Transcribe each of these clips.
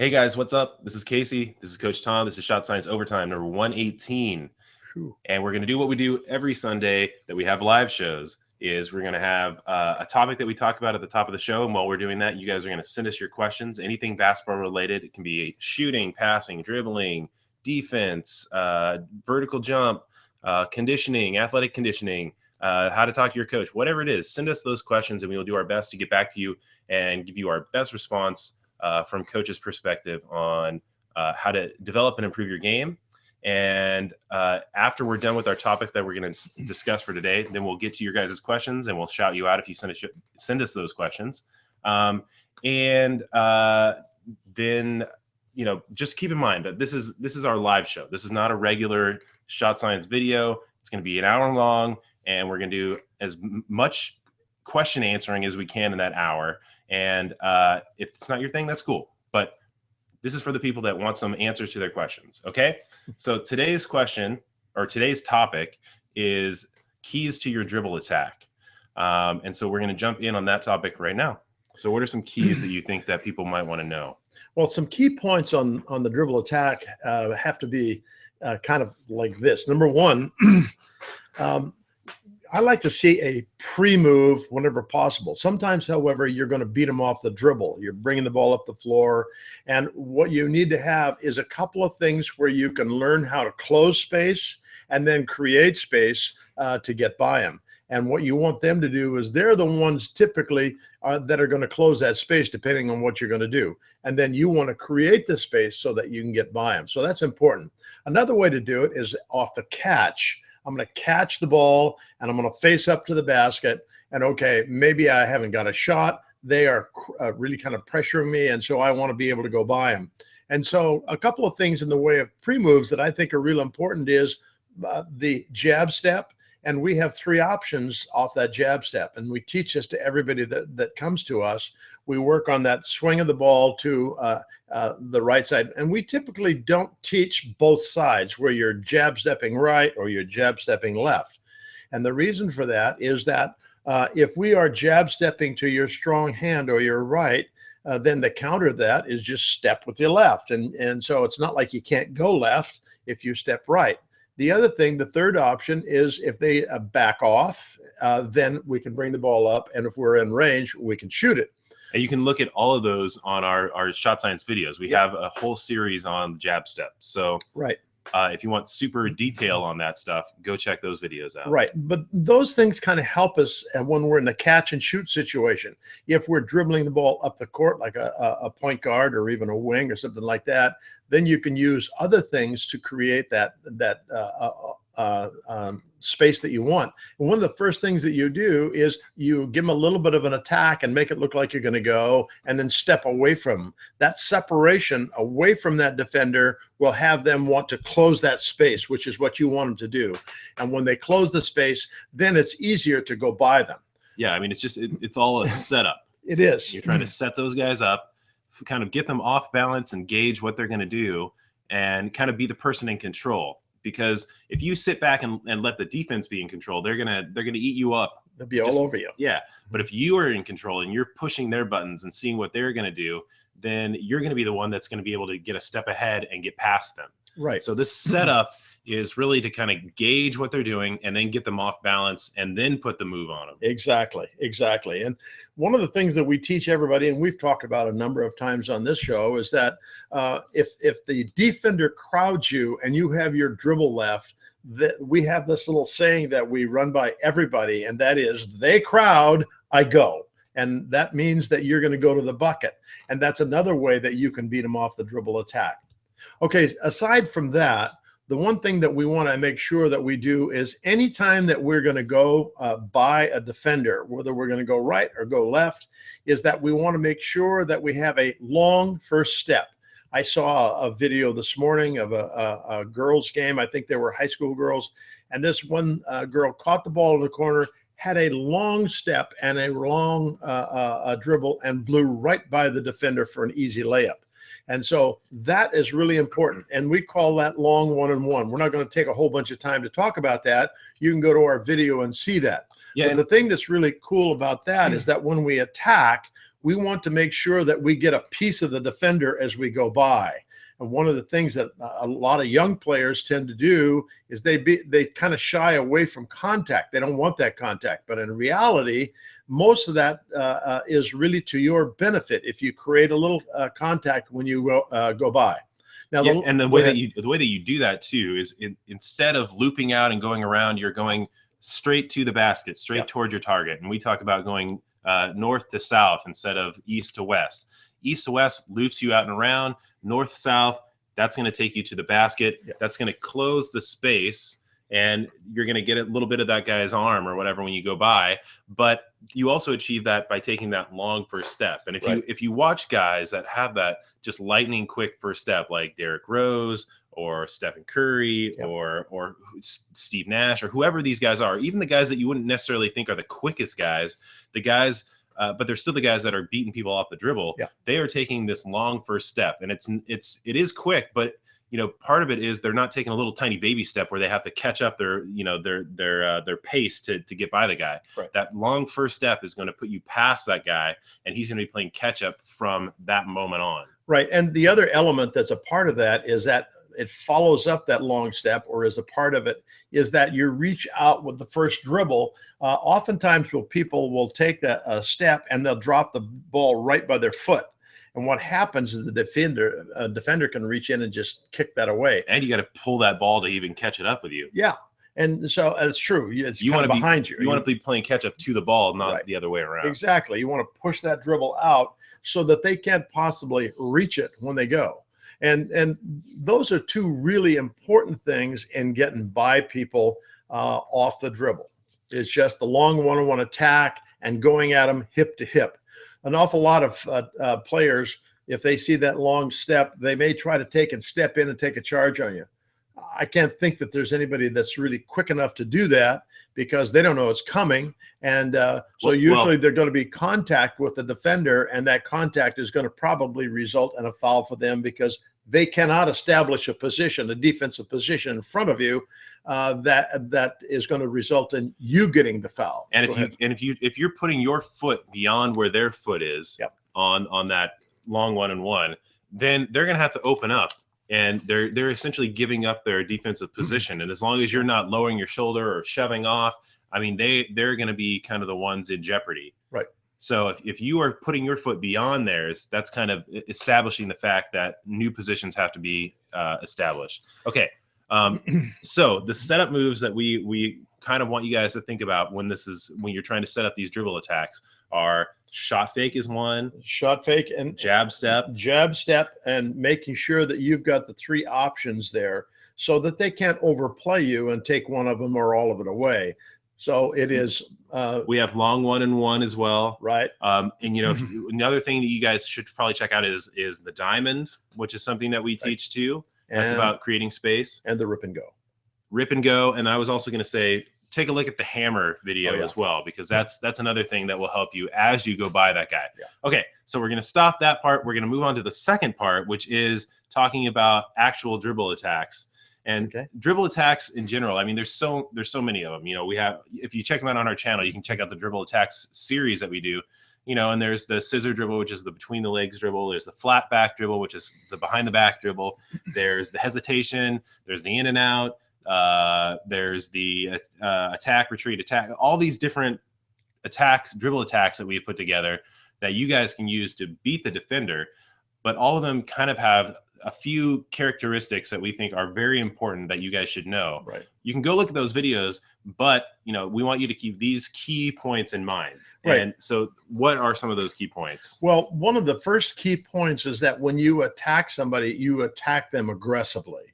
Hey guys, what's up? This is Casey. This is Coach Tom. This is Shot Science Overtime number 118. Whew. And we're going to do what we do every Sunday that we have live shows is we're going to have a topic that we talk about at the top of the show. And while we're doing that, you guys are going to send us your questions, anything basketball related. It can be shooting, passing, dribbling, defense, vertical jump, conditioning, athletic conditioning, how to talk to your coach, whatever it is. Send us those questions and we will do our best to get back to you and give you our best response from coach's perspective on how to develop and improve your game. And after we're done with our topic that we're going to discuss for today, then we'll get to your guys' questions and we'll shout you out if you send us those questions. Then, just keep in mind that this is our live show. This is not a regular Shot Science video. It's going to be an hour long, and we're going to do as much question answering as we can in that hour. And if it's not your thing, that's cool. But this is for the people that want some answers to their questions. Okay. So today's question or today's topic is keys to your dribble attack. And so we're going to jump in on that topic right now. So what are some keys that you think that people might want to know? Well, some key points on the dribble attack have to be kind of like this. Number one, I like to see a pre-move whenever possible. Sometimes, however, you're going to beat them off the dribble. You're bringing the ball up the floor. And what you need to have is a couple of things where you can learn how to close space and then create space to get by them. And what you want them to do is they're the ones typically that are going to close that space depending on what you're going to do. And then you want to create the space so that you can get by them. So that's important. Another way to do it is off the catch. I'm going to catch the ball and I'm going to face up to the basket. And okay, maybe I haven't got a shot. They are really kind of pressuring me. And so I want to be able to go by them. And so a couple of things in the way of pre-moves that I think are real important is the jab step. And we have three options off that jab step. And we teach this to everybody that comes to us. We work on that swing of the ball to the right side. And we typically don't teach both sides where you're jab stepping right or you're jab stepping left. And the reason for that is that if we are jab stepping to your strong hand or your right, then the counter to that is just step with your left. And so it's not like you can't go left if you step right. The other thing, the third option is if they back off, then we can bring the ball up. And if we're in range, we can shoot it. And you can look at all of those on our Shot Science videos. We have a whole series on jab steps. So right. If you want super detail on that stuff, go check those videos out. Right. But those things kind of help us when we're in the catch and shoot situation. If we're dribbling the ball up the court like a point guard or even a wing or something like that, then you can use other things to create that space that you want. And one of the first things that you do is you give them a little bit of an attack and make it look like you're going to go and then step away from them. That separation away from that defender will have them want to close that space, which is what you want them to do. And when they close the space, then it's easier to go by them. Yeah, I mean, it's all a setup. It is. You're trying to set those guys up, kind of get them off balance and gauge what they're going to do and kind of be the person in control. Because if you sit back and let the defense be in control, they're gonna eat you up. They'll be all over you. Yeah. But if you are in control and you're pushing their buttons and seeing what they're gonna do, then you're gonna be the one that's gonna be able to get a step ahead and get past them. Right. So this setup is really to kind of gauge what they're doing and then get them off balance and then put the move on them. Exactly. And one of the things that we teach everybody, and we've talked about a number of times on this show, is that if the defender crowds you and you have your dribble left, that we have this little saying that we run by everybody, and that is, they crowd, I go. And that means that you're going to go to the bucket. And that's another way that you can beat them off the dribble attack. Okay, aside from that, the one thing that we want to make sure that we do is anytime that we're going to go by a defender, whether we're going to go right or go left, is that we want to make sure that we have a long first step. I saw a video this morning of a girls game. I think they were high school girls. And this one girl caught the ball in the corner, had a long step and a long dribble and blew right by the defender for an easy layup. And so that is really important. And we call that long one-on-one. We're not going to take a whole bunch of time to talk about that. You can go to our video and see that. Yeah. But the thing that's really cool about that is that when we attack, we want to make sure that we get a piece of the defender as we go by. And one of the things that a lot of young players tend to do is they kind of shy away from contact. They don't want that contact. But in reality, most of that is really to your benefit if you create a little contact when you go by. Now, and the way that you do that too is instead of looping out and going around, you're going straight to the basket, straight towards your target. And we talk about going north to south instead of east to west. East to west loops you out and around. North south, that's going to take you to the basket. That's going to close the space, and you're going to get a little bit of that guy's arm or whatever when you go by. But you also achieve that by taking that long first step. And if you watch guys that have that just lightning quick first step, like Derrick Rose or Stephen Curry or Steve Nash or whoever these guys are, even the guys that you wouldn't necessarily think are the quickest guys, but they're still the guys that are beating people off the dribble. They are taking this long first step, and it is quick, but part of it is they're not taking a little tiny baby step where they have to catch up their pace to get by the guy. That long first step is going to put you past that guy, and he's going to be playing catch up from that moment on. Right. And the other element that's a part of that is that it follows up that long step, or as a part of it is that you reach out with the first dribble. Oftentimes people will take a step and they'll drop the ball right by their foot. And what happens is the defender can reach in and just kick that away. And you got to pull that ball to even catch it up with you. Yeah. And so it's true. It's kind of behind you. You want to be playing catch up to the ball, not the other way around. Exactly. You want to push that dribble out so that they can't possibly reach it when they go. And those are two really important things in getting by people off the dribble. It's just the long one-on-one attack and going at them hip to hip. An awful lot of players, if they see that long step, they may try to take and step in and take a charge on you. I can't think that there's anybody that's really quick enough to do that because they don't know it's coming. And so usually they're going to be contact with the defender, and that contact is going to probably result in a foul for them because they cannot establish a defensive position in front of you that is going to result in you getting the foul. And if you're putting your foot beyond where their foot is on that long 1-on-1, then they're going to have to open up, and they're essentially giving up their defensive position. And as long as you're not lowering your shoulder or shoving off, I mean, they're going to be kind of the ones in jeopardy. Right. So if you are putting your foot beyond theirs, that's kind of establishing the fact that new positions have to be established. Okay. So the setup moves that we kind of want you guys to think about when you're trying to set up these dribble attacks are shot fake is one. Shot fake and jab step, and making sure that you've got the three options there so that they can't overplay you and take one of them or all of it away. So it is. We have long 1-on-1 as well, right? And another thing that you guys should probably check out is the diamond, which is something that we teach too. That's about creating space. And the rip and go. And I was also going to say, take a look at the hammer video as well, because that's another thing that will help you as you go by that guy. Okay, so we're going to stop that part. We're going to move on to the second part, which is talking about actual dribble attacks. And dribble attacks in general, I mean, there's so many of them. We have, if you check them out on our channel, you can check out the dribble attacks series that we do. And there's the scissor dribble, which is the between the legs dribble. There's the flat back dribble, which is the behind the back dribble. There's the hesitation. There's the in and out. There's the attack, retreat, attack. All these different dribble attacks that we've put together that you guys can use to beat the defender. But all of them kind of have a few characteristics that we think are very important that you guys should know. Right. You can go look at those videos, but we want you to keep these key points in mind. Right. And so what are some of those key points? Well, one of the first key points is that when you attack somebody, you attack them aggressively.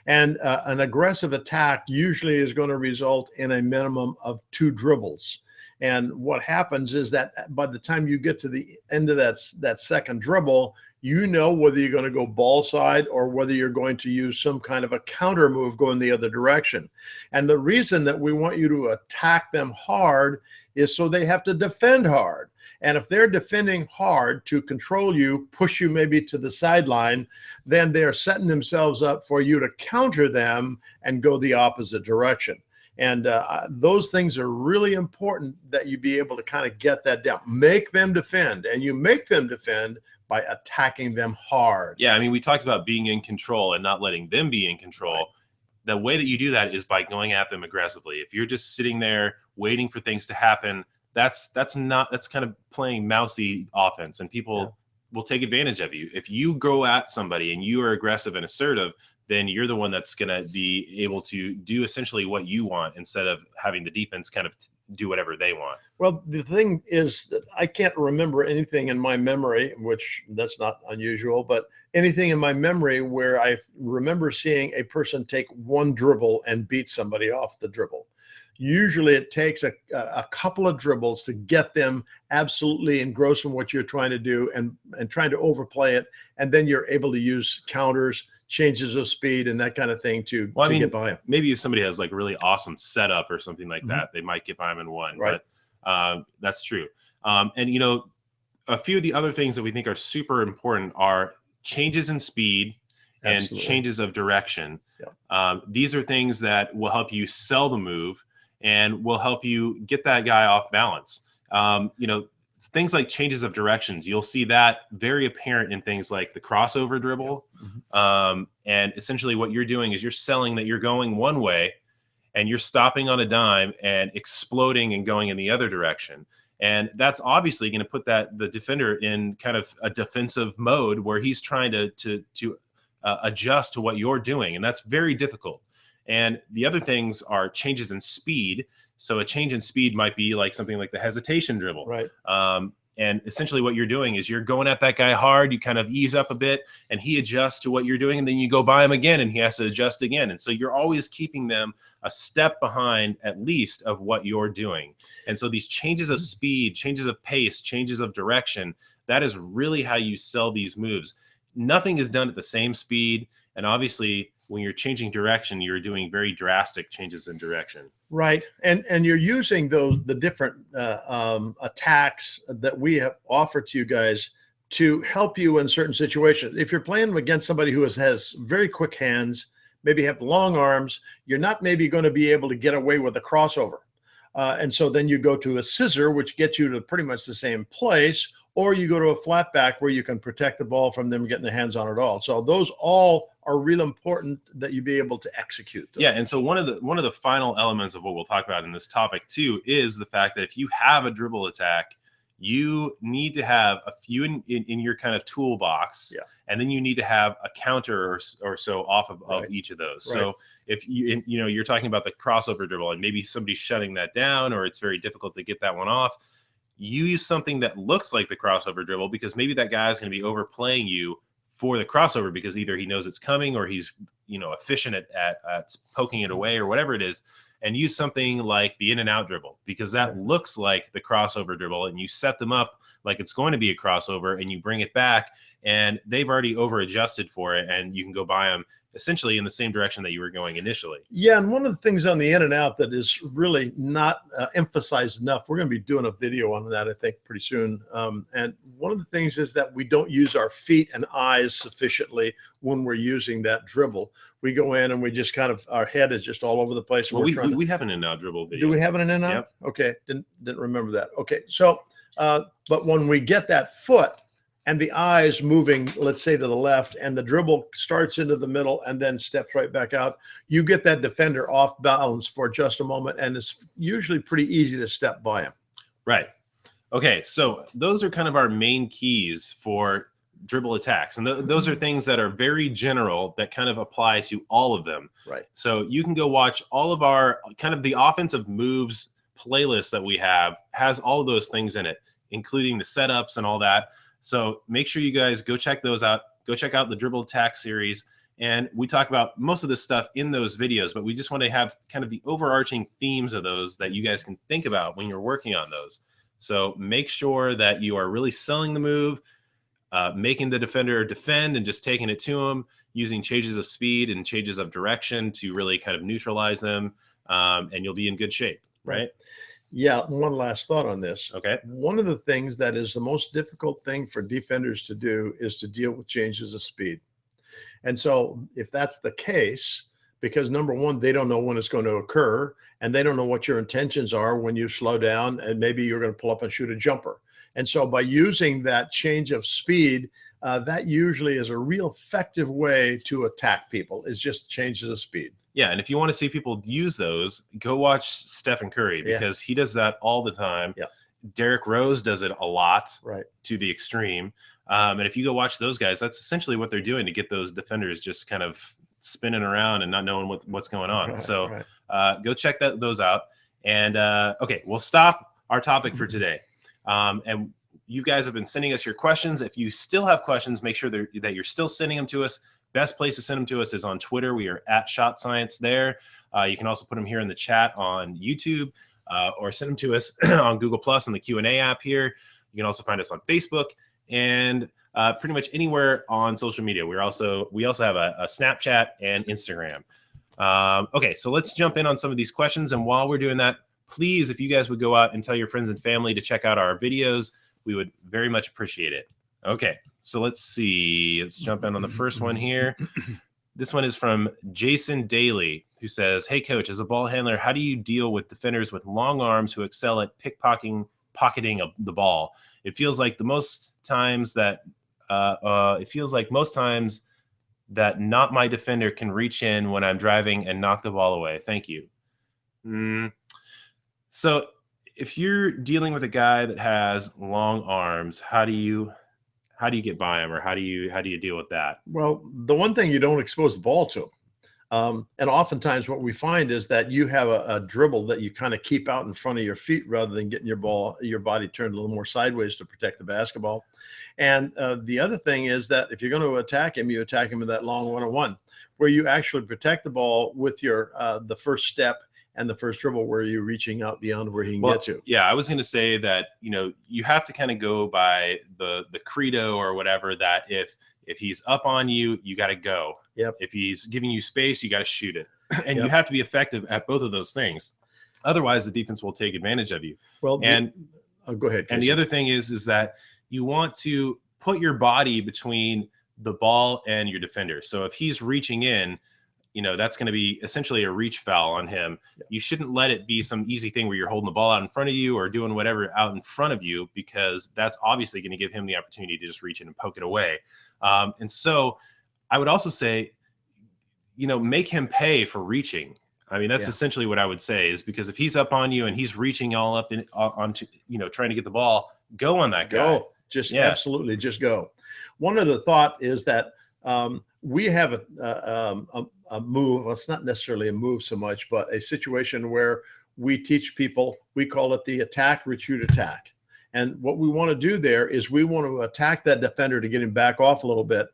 And an aggressive attack usually is going to result in a minimum of 2 dribbles. And what happens is that by the time you get to the end of that second dribble, whether you're going to go ball side or whether you're going to use some kind of a counter move going the other direction. And the reason that we want you to attack them hard is so they have to defend hard. And if they're defending hard to control you, push you maybe to the sideline, then they're setting themselves up for you to counter them and go the opposite direction. And those things are really important that you be able to kind of get that down. Make them defend, and you make them defend by attacking them hard. Yeah, I mean, we talked about being in control and not letting them be in control. Right. The way that you do that is by going at them aggressively. If you're just sitting there waiting for things to happen, that's kind of playing mousy offense, and people will take advantage of you. If you go at somebody and you are aggressive and assertive, then you're the one that's going to be able to do essentially what you want instead of having the defense kind of do whatever they want. Well, the thing is that I can't remember anything in my memory, which that's not unusual, but anything in my memory where I remember seeing a person take one dribble and beat somebody off the dribble. Usually it takes a couple of dribbles to get them absolutely engrossed in what you're trying to do and trying to overplay it. And then you're able to use counters, changes of speed, and that kind of thing to get by him. Maybe if somebody has like a really awesome setup or something like that, they might get by him in one. Right. But that's true. And, you know, a few of the other things that we think are super important are changes in speed and changes of direction. Yeah. These are things that will help you sell the move and will help you get that guy off balance. You know, things like changes of directions, you'll see that very apparent in things like the crossover dribble. And essentially what you're doing is you're selling that you're going one way and you're stopping on a dime and exploding and going in the other direction. And that's obviously going to put the defender in kind of a defensive mode where he's trying to adjust to what you're doing. And that's very difficult. And the other things are changes in speed. So a change in speed might be like something like the hesitation dribble. Right. And essentially what you're doing is you're going at that guy hard, you kind of ease up a bit and he adjusts to what you're doing. And then you go by him again and he has to adjust again. And so you're always keeping them a step behind at least of what you're doing. And so these changes of speed, changes of pace, changes of direction, that is really how you sell these moves. Nothing is done at the same speed. And obviously when you're changing direction, you're doing very drastic changes in direction. Right. And you're using the different attacks that we have offered to you guys to help you in certain situations. If you're playing against somebody who has very quick hands, maybe have long arms, you're not maybe going to be able to get away with a crossover. And so then you go to a scissor, which gets you to pretty much the same place, or you go to a flat back where you can protect the ball from them getting their hands on it all. So those all are real important that you be able to execute those. Yeah, and so one of the final elements of what we'll talk about in this topic too is the fact that if you have a dribble attack, you need to have a few in your kind of toolbox, and then you need to have a counter or so off of each of those. So if you're talking about the crossover dribble and maybe somebody's shutting that down or it's very difficult to get that one off, you use something that looks like the crossover dribble because maybe that guy is going to be overplaying you for the crossover because either he knows it's coming or he's efficient at poking it away or whatever it is, and use something like the in and out dribble because that looks like the crossover dribble and you set them up like it's going to be a crossover and you bring it back and they've already over adjusted for it and you can go by them essentially in the same direction that you were going initially. Yeah, and one of the things on the in and out that is really not emphasized enough, we're going to be doing a video on that, I think, pretty soon. And one of the things is that we don't use our feet and eyes sufficiently when we're using that dribble. We go in and we just kind of, our head is just all over the place. Well, we have an in and out dribble video. Do we have an in and out? Yep. Okay, didn't remember that. Okay, so, but when we get that foot, and the eyes moving, let's say to the left, and the dribble starts into the middle and then steps right back out, you get that defender off balance for just a moment, and it's usually pretty easy to step by him. Right. Okay, so those are kind of our main keys for dribble attacks. And those are things that are very general that kind of apply to all of them. Right. So you can go watch all of our kind of the offensive moves playlist that we have has all of those things in it, including the setups and all that. So make sure you guys go check those out. Go check out the Dribble Attack series. And we talk about most of this stuff in those videos, but we just want to have kind of the overarching themes of those that you guys can think about when you're working on those. So make sure that you are really selling the move, making the defender defend and just taking it to them, using changes of speed and changes of direction to really kind of neutralize them, and you'll be in good shape, right? Yeah, one last thought on this. Okay. One of the things that is the most difficult thing for defenders to do is to deal with changes of speed. And so if that's the case, because number one, they don't know when it's going to occur, and they don't know what your intentions are when you slow down, and maybe you're going to pull up and shoot a jumper. And so by using that change of speed, that usually is a real effective way to attack people, is just changes of speed. Yeah, and if you want to see people use those, go watch Stephen Curry, because he does that all the time. Yeah. Derrick Rose does it a lot, Right. to the extreme. And if you go watch those guys, that's essentially what they're doing to get those defenders just kind of spinning around and not knowing what's going on. Right, so right. Go check those out. And okay, we'll stop our topic for today. And you guys have been sending us your questions. If you still have questions, make sure that you're still sending them to us. Best place to send them to us is on Twitter. We are at Shot Science there. You can also put them here in the chat on YouTube, or send them to us on Google Plus and the Q&A app here. You can also find us on Facebook and pretty much anywhere on social media. We also have a Snapchat and Instagram. Okay, so let's jump in on some of these questions. And while we're doing that, please, if you guys would go out and tell your friends and family to check out our videos, we would very much appreciate it. Okay, so let's see. Let's jump in on the first one here. This one is from Jason Daly, who says, "Hey, coach, as a ball handler, how do you deal with defenders with long arms who excel at pocketing the ball? It feels like most times that not my defender can reach in when I'm driving and knock the ball away. Thank you." So if you're dealing with a guy that has long arms, how do you get by him, or how do you deal with that? Well, the one thing, you don't expose the ball to him. And oftentimes what we find is that you have a dribble that you kind of keep out in front of your feet rather than getting your body turned a little more sideways to protect the basketball. And the other thing is that if you're going to attack him, you attack him with that long one-on-one, where you actually protect the ball with your the first step and the first dribble, where you're reaching out beyond where he can get to. Yeah, I was going to say that, you have to kind of go by the credo or whatever, that if he's up on you, you got to go. Yep. If he's giving you space, you got to shoot it. And Yep. you have to be effective at both of those things. Otherwise, the defense will take advantage of you. Well, go ahead, Casey. And the other thing is that you want to put your body between the ball and your defender. So if he's reaching in, that's going to be essentially a reach foul on him. Yeah. You shouldn't let it be some easy thing where you're holding the ball out in front of you or doing whatever out in front of you, because that's obviously going to give him the opportunity to just reach in and poke it away. And so I would also say, make him pay for reaching. I mean, that's essentially what I would say, is because if he's up on you and he's reaching all up onto, trying to get the ball, go on that guy. Absolutely, just go. One other thought is that we have a move. Well, it's not necessarily a move so much, but a situation where we teach people, we call it the attack, retreat, attack. And what we want to do there is we want to attack that defender to get him back off a little bit.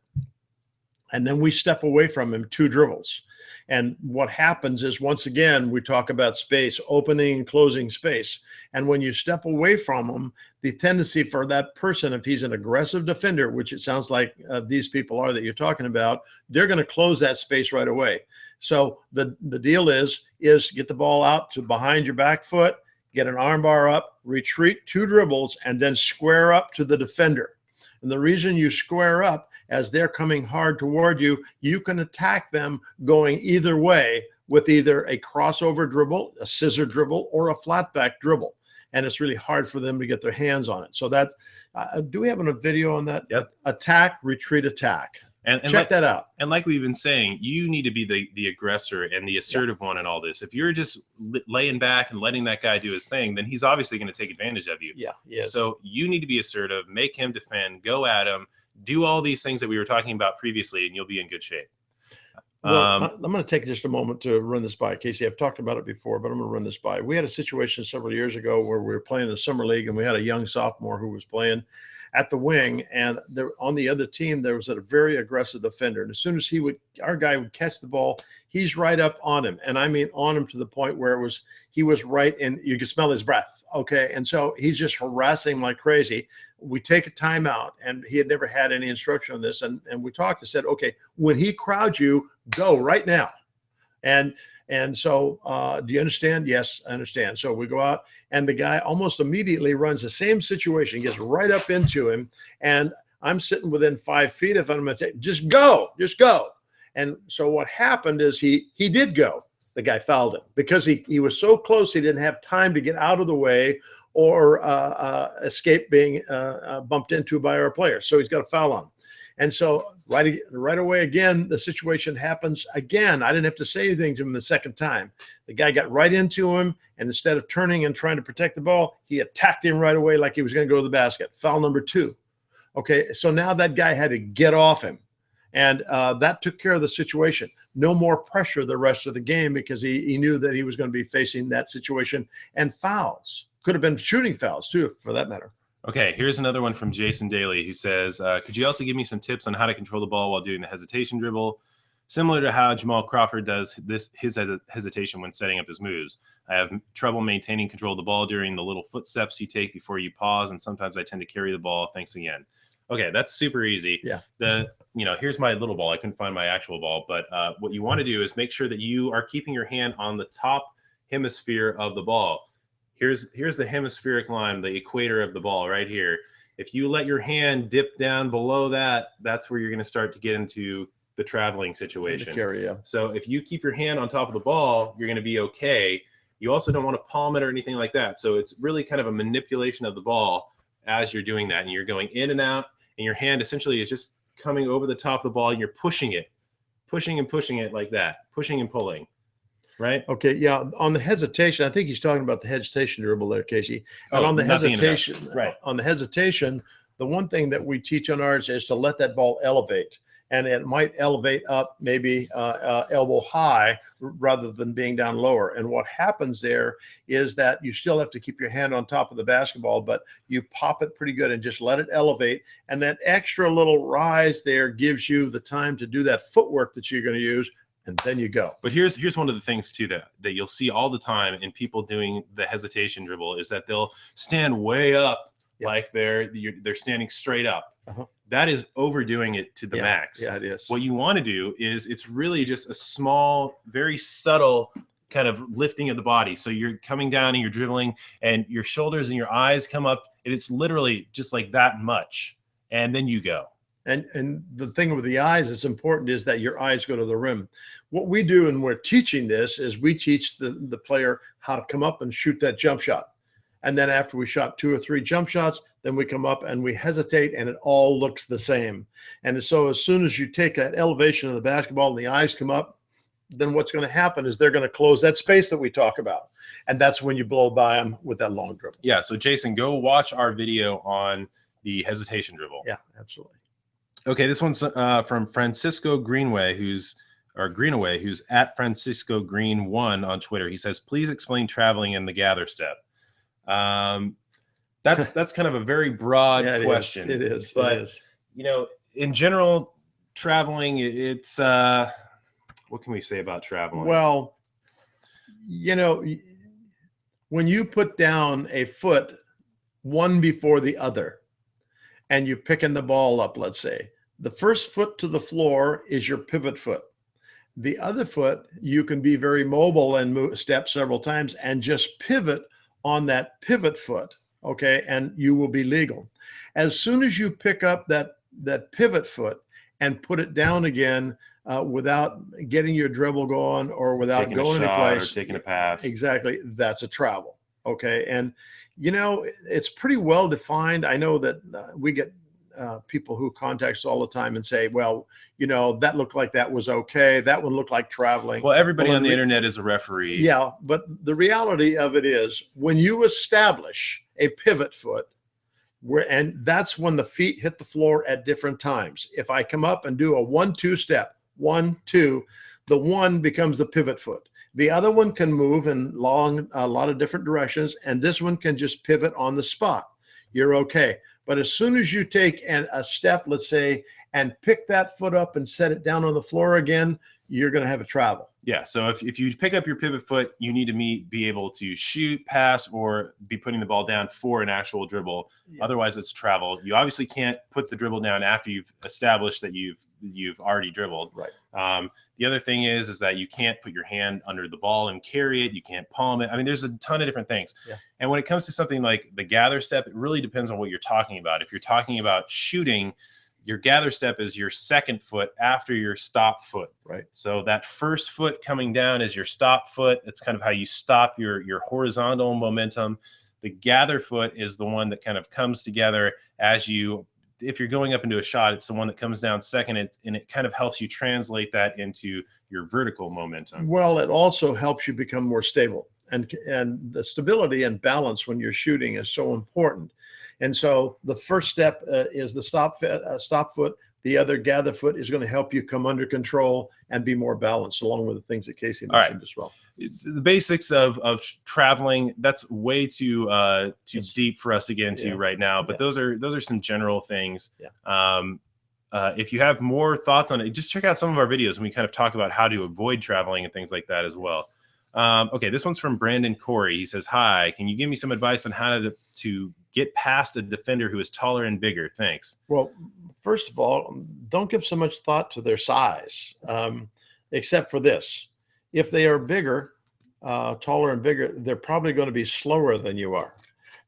And then we step away from him 2 dribbles. And what happens is, once again, we talk about space, opening and closing space. And when you step away from him, the tendency for that person, if he's an aggressive defender, which it sounds like these people are that you're talking about, they're going to close that space right away. So the deal is get the ball out to behind your back foot, get an arm bar up, retreat 2 dribbles, and then square up to the defender. And the reason you square up, as they're coming hard toward you, you can attack them going either way with either a crossover dribble, a scissor dribble, or a flat back dribble. And it's really hard for them to get their hands on it. So that, do we have a video on that? Yep. Attack, retreat, attack. And check that out. And like we've been saying, you need to be the aggressor and the assertive one in all this. If you're just laying back and letting that guy do his thing, then he's obviously going to take advantage of you. Yeah. Yes. So you need to be assertive, make him defend, go at him, do all these things that we were talking about previously, and you'll be in good shape. Well, I'm going to take just a moment to run this by. Casey, I've talked about it before, but I'm going to run this by. We had a situation several years ago where we were playing in the summer league, and we had a young sophomore who was playing at the wing, and there on the other team there was a very aggressive defender. And as soon as our guy would catch the ball, he's right up on him, and I mean on him to the point where he was right, and you could smell his breath. Okay, and so he's just harassing him like crazy. We take a timeout, and he had never had any instruction on this, and we talked and said, okay, when he crowds you, go right now. And so, do you understand? Yes, I understand. So we go out, and the guy almost immediately runs the same situation, gets right up into him, and I'm sitting within 5 feet of him. I'm going to say, just go. And so what happened is he did go. The guy fouled him because he was so close he didn't have time to get out of the way or escape being bumped into by our player. So he's got a foul on him. And so right away, again, the situation happens again. I didn't have to say anything to him the second time. The guy got right into him, and instead of turning and trying to protect the ball, he attacked him right away like he was going to go to the basket. Foul number 2. Okay, so now that guy had to get off him, and that took care of the situation. No more pressure the rest of the game because he knew that he was going to be facing that situation, and fouls. Could have been shooting fouls too, for that matter. Okay, here's another one from Jason Daly who says, could you also give me some tips on how to control the ball while doing the hesitation dribble? Similar to how Jamal Crawford does his hesitation when setting up his moves. I have trouble maintaining control of the ball during the little footsteps you take before you pause, and sometimes I tend to carry the ball. Thanks again. Okay, that's super easy. Yeah. Here's my little ball. I couldn't find my actual ball, but what you want to do is make sure that you are keeping your hand on the top hemisphere of the ball. Here's the hemispheric line, the equator of the ball right here. If you let your hand dip down below that, that's where you're going to start to get into the traveling situation. Carry, yeah. So if you keep your hand on top of the ball, you're going to be okay. You also don't want to palm it or anything like that. So it's really kind of a manipulation of the ball as you're doing that. And you're going in and out, and your hand essentially is just coming over the top of the ball, and you're pushing it like that, pushing and pulling. Right. Okay. Yeah. On the hesitation, I think he's talking about the hesitation dribble there, Casey. And on the hesitation, right. On the hesitation, the one thing that we teach on ours is to let that ball elevate, and it might elevate up maybe elbow high rather than being down lower. And what happens there is that you still have to keep your hand on top of the basketball, but you pop it pretty good and just let it elevate. And that extra little rise there gives you the time to do that footwork that you're going to use. And then you go. But here's one of the things too that you'll see all the time in people doing the hesitation dribble is that they'll stand way up, like they're standing straight up. That is overdoing it to the max. Yeah, it is. What you want to do is it's really just a small, very subtle kind of lifting of the body. So you're coming down and you're dribbling, and your shoulders and your eyes come up, and it's literally just like that much, and then you go. And the thing with the eyes that's important is that your eyes go to the rim. What we do, and we're teaching this, is we teach the player how to come up and shoot that jump shot. And then after we shot 2 or 3 jump shots, then we come up and we hesitate, and it all looks the same. And so as soon as you take that elevation of the basketball and the eyes come up, then what's going to happen is they're going to close that space that we talk about. And that's when you blow by them with that long dribble. Yeah. So Jason, go watch our video on the hesitation dribble. Yeah, absolutely. Okay, this one's from Francisco Greenaway, who's at Francisco Green 1 on Twitter. He says, "Please explain traveling in the gather step." That's kind of a very broad question. It is. But it is. In general, traveling, it's what can we say about traveling? Well, when you put down a foot one before the other, and you're picking the ball up, let's say, the first foot to the floor is your pivot foot. The other foot, you can be very mobile and step several times and just pivot on that pivot foot, okay, and you will be legal. As soon as you pick up that pivot foot and put it down again without getting your dribble going or without taking going a shot to place, or taking a pass. Exactly, that's a travel, okay? And it's pretty well defined. I know that we get people who contact us all the time and say, well, that looked like that was okay. That one looked like traveling. Well, everybody on the internet is a referee. Yeah, but the reality of it is when you establish a pivot foot, and that's when the feet hit the floor at different times. If I come up and do a 1-2 step, 1, 2, the 1 becomes the pivot foot. The other one can move in a lot of different directions, and this one can just pivot on the spot. You're okay. But as soon as you take a step, let's say, and pick that foot up and set it down on the floor again, you're going to have a travel. Yeah, so if you pick up your pivot foot, you need to be able to shoot, pass, or be putting the ball down for an actual dribble. Yeah. Otherwise, it's travel. You obviously can't put the dribble down after you've established that you've already dribbled. Right. The other thing is that you can't put your hand under the ball and carry it. You can't palm it. I mean, there's a ton of different things. Yeah. And when it comes to something like the gather step, it really depends on what you're talking about. If you're talking about shooting, Your gather step is your second foot after your stop foot. Right. So that first foot coming down is your stop foot. It's kind of how you stop your horizontal momentum. The gather foot is the one that kind of comes together as you, if you're going up into a shot, it's the one that comes down second, and it kind of helps you translate that into your vertical momentum. Well, it also helps you become more stable, and the stability and balance when you're shooting is so important. And so the first step is the stop foot. The other gather foot is going to help you come under control and be more balanced, along with the things that Casey mentioned as well. The basics of traveling, that's way too deep for us to get into right now. But those are some general things. Yeah. If you have more thoughts on it, just check out some of our videos, and we kind of talk about how to avoid traveling and things like that as well. Okay, this one's from Brandon Corey. He says, "Hi, can you give me some advice on how to get past a defender who is taller and bigger? Thanks." Well, first of all, don't give so much thought to their size, except for this. If they are bigger, taller and bigger, they're probably going to be slower than you are.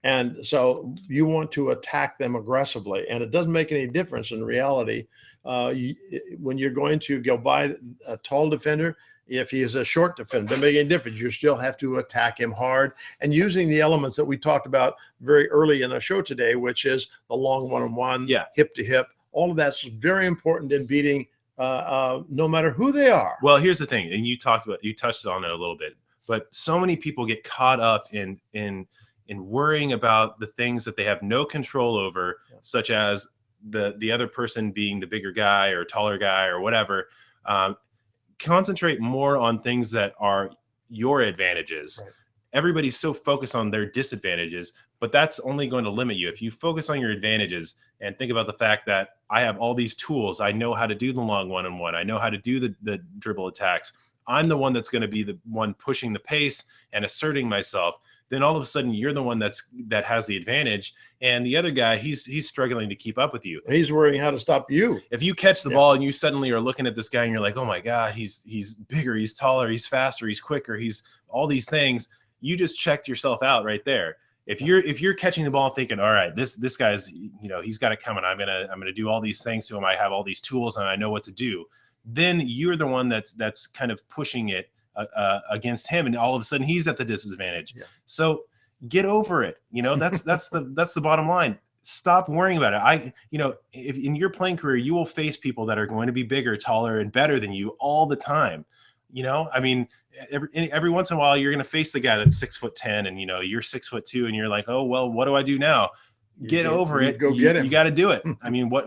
And so you want to attack them aggressively. And it doesn't make any difference in reality. When you're going to go by a tall defender, if he is a short defender, doesn't make any difference. You still have to attack him hard, and using the elements that we talked about very early in the show today, which is the long one-on-one, hip to hip. All of that's very important in beating no matter who they are. Well, here's the thing, and you touched on it a little bit, but so many people get caught up in worrying about the things that they have no control over, such as the other person being the bigger guy or taller guy or whatever. Concentrate more on things that are your advantages. Right. Everybody's so focused on their disadvantages, but that's only going to limit you. If you focus on your advantages and think about the fact that I have all these tools, I know how to do the long one-on-one, I know how to do the dribble attacks, I'm the one that's going to be the one pushing the pace and asserting myself, then all of a sudden you're the one that has the advantage, and the other guy, he's struggling to keep up with you. He's worrying how to stop you. If you catch the ball and you suddenly are looking at this guy and you're like, oh my God, he's bigger, he's taller, he's faster, he's quicker, he's all these things, you just checked yourself out right there. If you're catching the ball thinking, all right, this guy's, he's got it coming, I'm gonna do all these things to him, I have all these tools and I know what to do, then you're the one that's kind of pushing it against him, and all of a sudden he's at the disadvantage. So get over it. That's the bottom line. Stop worrying about it. If in your playing career you will face people that are going to be bigger, taller, and better than you all the time. I mean, every once in a while you're going to face the guy that's 6'10", and you're 6'2", and you're like, oh well, what do I do now? Get over it. Go get him. You got to do it. I mean, what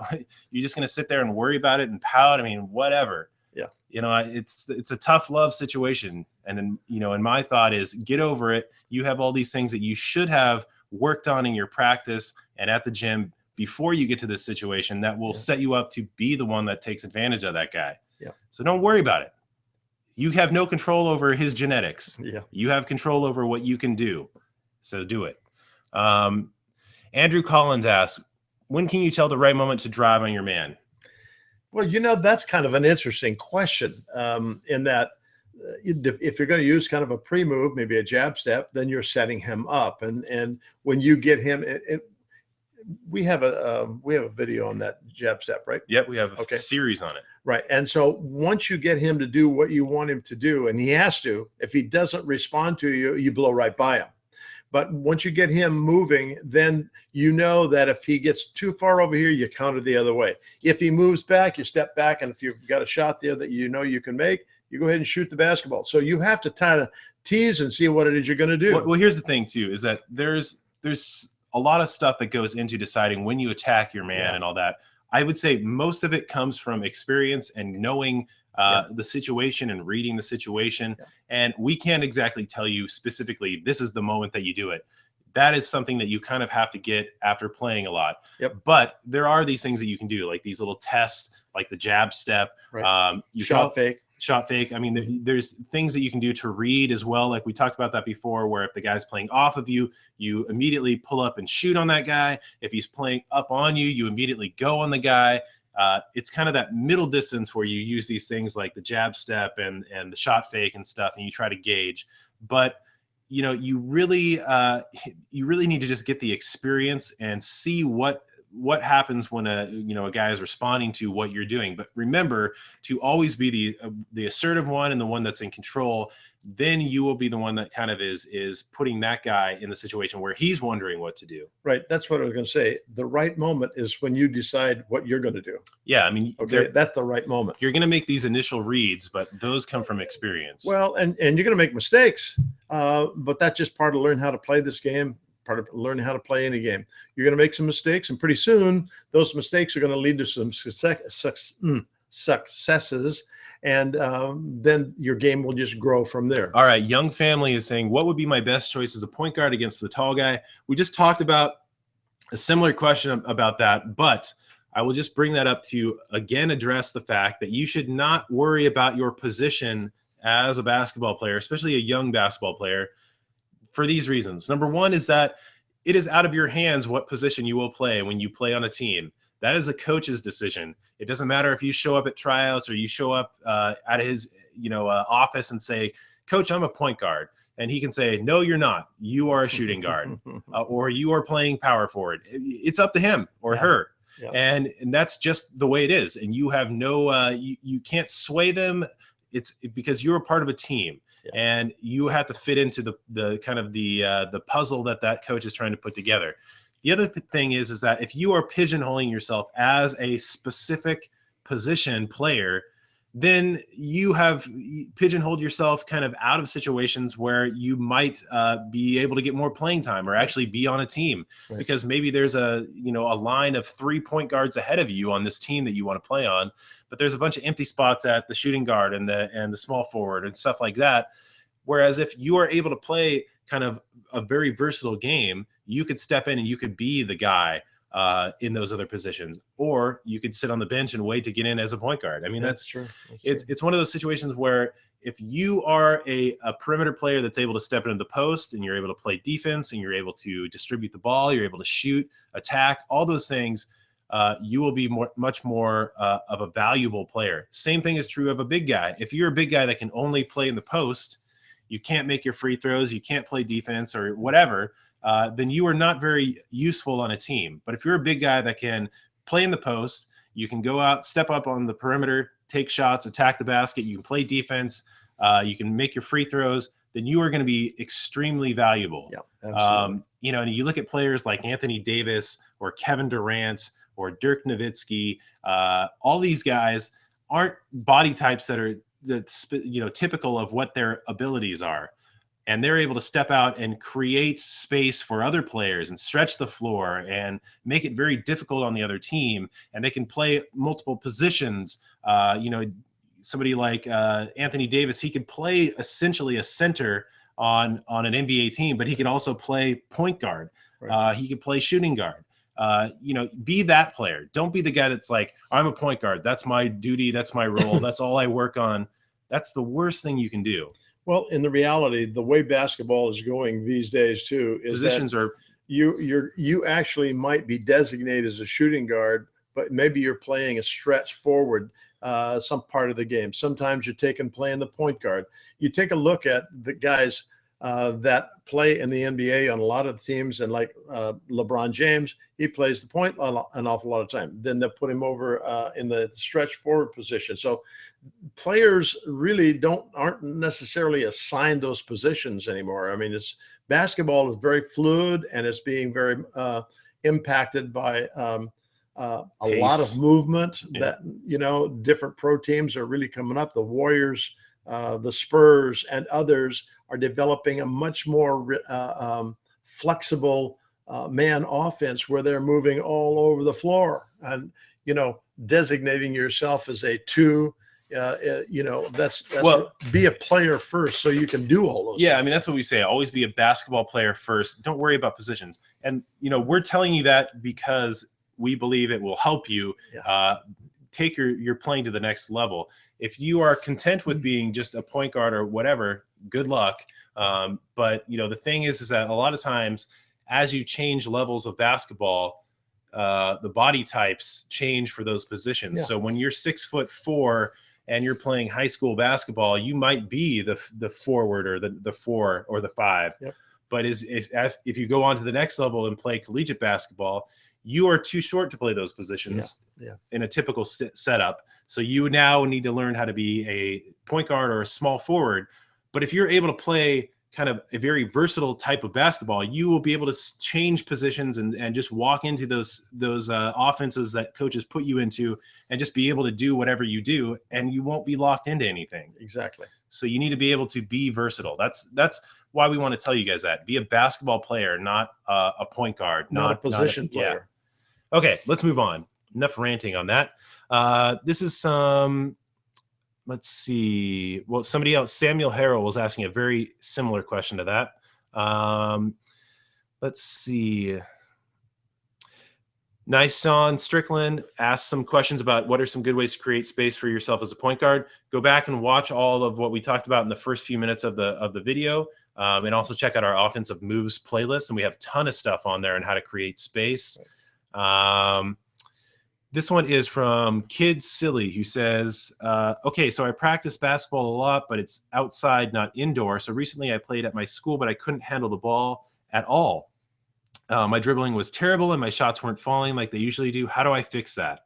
you're just going to sit there and worry about it and pout? I mean, whatever. It's a tough love situation. And then, and my thought is get over it. You have all these things that you should have worked on in your practice and at the gym before you get to this situation that will set you up to be the one that takes advantage of that guy. So don't worry about it. You have no control over his genetics. You have control over what you can do. So do it. Andrew Collins asks, when can you tell the right moment to drive on your man? Well, that's kind of an interesting question, in that if you're going to use kind of a pre-move, maybe a jab step, then you're setting him up. And when you get him, we have a video on that jab step, right? Yep, we have a series on it. Right. And so once you get him to do what you want him to do, and he has to, if he doesn't respond to you, you blow right by him. But once you get him moving, then you know that if he gets too far over here, you counter the other way. If he moves back, you step back. And if you've got a shot there that you can make, you go ahead and shoot the basketball. So you have to kind of tease and see what it is you're going to do. Well, here's the thing, too, is that there's a lot of stuff that goes into deciding when you attack your man and all that. I would say most of it comes from experience and knowing the situation and reading the situation. And we can't exactly tell you specifically, this is the moment that you do it. That is something that you kind of have to get after playing a lot. But there are these things that you can do, like these little tests, like the jab step, shot fake. I mean, there's things that you can do to read as well. Like we talked about that before, where if the guy's playing off of you, you immediately pull up and shoot on that guy. If he's playing up on you, you immediately go on the guy. It's kind of that middle distance where you use these things like the jab step and the shot fake and stuff, and you try to gauge. But you really need to just get the experience and see what what happens when a guy is responding to what you're doing. But remember to always be the assertive one and the one that's in control. Then you will be the one that kind of is putting that guy in the situation where he's wondering what to do. Right. That's what I was going to say. The right moment is when you decide what you're going to do. Yeah. I mean, okay, that's the right moment. You're going to make these initial reads, but those come from experience. Well, and you're going to make mistakes, but that's just part of learning how to play this game, part of learning how to play any game. You're going to make some mistakes, and pretty soon those mistakes are going to lead to some successes. And then your game will just grow from there. All right. Young Family is saying, what would be my best choice as a point guard against the tall guy? We just talked about a similar question about that, but I will just bring that up to again address the fact that you should not worry about your position as a basketball player, especially a young basketball player, for these reasons. Number one is that it is out of your hands what position you will play when you play on a team. That is a coach's decision. It doesn't matter if you show up at tryouts or you show up at his office and say, Coach, I'm a point guard. And he can say, no, you're not. You are a shooting guard or you are playing power forward. It's up to him or her. Yeah. And that's just the way it is. And you have no you can't sway them. It's because you're a part of a team. Yeah. And you have to fit into the kind of the puzzle that coach is trying to put together. The other thing is that if you are pigeonholing yourself as a specific position player, then you have pigeonholed yourself kind of out of situations where you might be able to get more playing time or actually be on a team, right? Because maybe there's a line of 3 point guards ahead of you on this team that you want to play on, but there's a bunch of empty spots at the shooting guard and the small forward and stuff like that. Whereas if you are able to play kind of a very versatile game, you could step in and you could be the guy in those other positions, or you could sit on the bench and wait to get in as a point guard. I mean, that's true. It's one of those situations where if you are a perimeter player that's able to step into the post and you're able to play defense and you're able to distribute the ball, you're able to shoot, attack, all those things, you will be much more of a valuable player. Same thing is true of a big guy. If you're a big guy that can only play in the post, you can't make your free throws, you can't play defense or whatever, then you are not very useful on a team. But if you're a big guy that can play in the post, you can go out, step up on the perimeter, take shots, attack the basket, you can play defense, you can make your free throws, then you are going to be extremely valuable. Yeah, absolutely. And you look at players like Anthony Davis or Kevin Durant or Dirk Nowitzki, all these guys aren't body types that are typical of what their abilities are. And they're able to step out and create space for other players and stretch the floor and make it very difficult on the other team. And they can play multiple positions. Somebody like Anthony Davis, he could play essentially a center on an NBA team, but he can also play point guard. Right. He could play shooting guard. Be that player. Don't be the guy that's like, I'm a point guard. That's my duty. That's my role. That's all I work on. That's the worst thing you can do. Well, in the reality, the way basketball is going these days too is positions that are you actually might be designated as a shooting guard, but maybe you're playing a stretch forward some part of the game. Sometimes you're playing the point guard. You take a look at the guys that play in the NBA on a lot of teams, and like LeBron James, he plays the point an awful lot of time. Then they'll put him over in the stretch forward position. So players really aren't necessarily assigned those positions anymore. I mean, basketball is very fluid and it's being very impacted by a lot of movement. Yeah. That different pro teams are really coming up. The Warriors, the Spurs, and others are developing a much more flexible man offense where they're moving all over the floor and, designating yourself as a two, that's be a player first so you can do all those things. I mean, that's what we say. Always be a basketball player first. Don't worry about positions. And, we're telling you that because we believe it will help you take your playing to the next level. If you are content with being just a point guard or whatever, good luck. But the thing is that a lot of times as you change levels of basketball, the body types change for those positions. Yeah. So when you're 6'4" and you're playing high school basketball, you might be the forward or the 4 or the 5. Yep. But if you go on to the next level and play collegiate basketball, you are too short to play those positions in a typical setup. So you now need to learn how to be a point guard or a small forward. But if you're able to play kind of a very versatile type of basketball, you will be able to change positions and just walk into those offenses that coaches put you into and just be able to do whatever you do, and you won't be locked into anything. Exactly. So you need to be able to be versatile. That's why we want to tell you guys that. Be a basketball player, not a point guard. Not a position player. Yeah. Okay, let's move on. Enough ranting on that. This is some... Let's see. Well, somebody else, Samuel Harrell, was asking a very similar question to that. Let's see. Nyson Strickland asked some questions about what are some good ways to create space for yourself as a point guard. Go back and watch all of what we talked about in the first few minutes of the video, and also check out our offensive moves playlist. And we have a ton of stuff on there on how to create space. This one is from Kid Silly, who says, okay, so I practice basketball a lot, but it's outside, not indoor. So recently I played at my school, but I couldn't handle the ball at all. My dribbling was terrible and my shots weren't falling like they usually do. How do I fix that?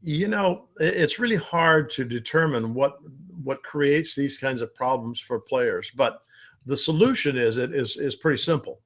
You know, it's really hard to determine what creates these kinds of problems for players. But the solution is pretty simple.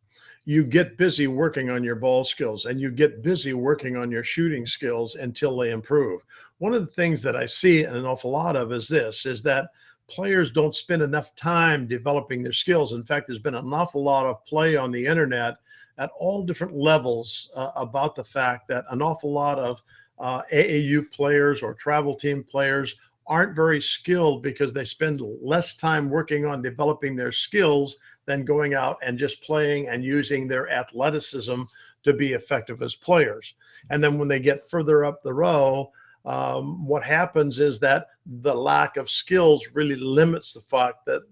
You get busy working on your ball skills and you get busy working on your shooting skills until they improve. One of the things that I see an awful lot of is that players don't spend enough time developing their skills. In fact, there's been an awful lot of play on the internet at all different levels about the fact that an awful lot of AAU players or travel team players aren't very skilled because they spend less time working on developing their skills than going out and just playing and using their athleticism to be effective as players. And then when they get further up the row, what happens is that the lack of skills really limits the fact that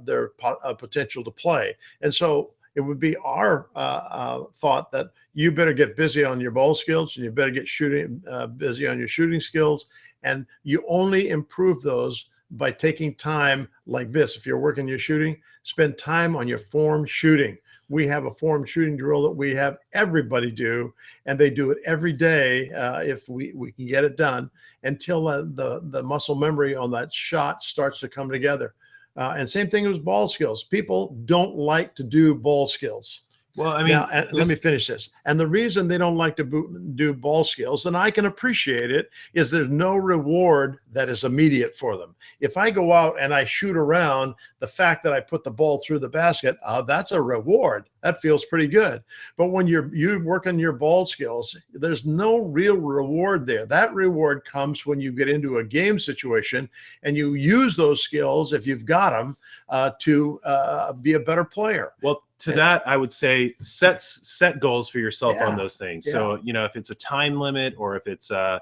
their potential to play. And so it would be our thought that you better get busy on your ball skills and you better get busy on your shooting skills. And you only improve those by taking time like this. If you're working your shooting, spend time on your form shooting. We have a form shooting drill that we have everybody do, and they do it every day if we can get it done until the muscle memory on that shot starts to come together. And same thing with ball skills. People don't like to do ball skills. Well, I mean, now, let me finish this. And the reason they don't like to do ball skills, and I can appreciate it, is there's no reward that is immediate for them. If I go out and I shoot around, the fact that I put the ball through the basket, that's a reward. That feels pretty good. But when you work on your ball skills, there's no real reward there. That reward comes when you get into a game situation and you use those skills, if you've got them, to be a better player. Well, to that, I would say set goals for yourself on those things. So, if it's a time limit or if it's a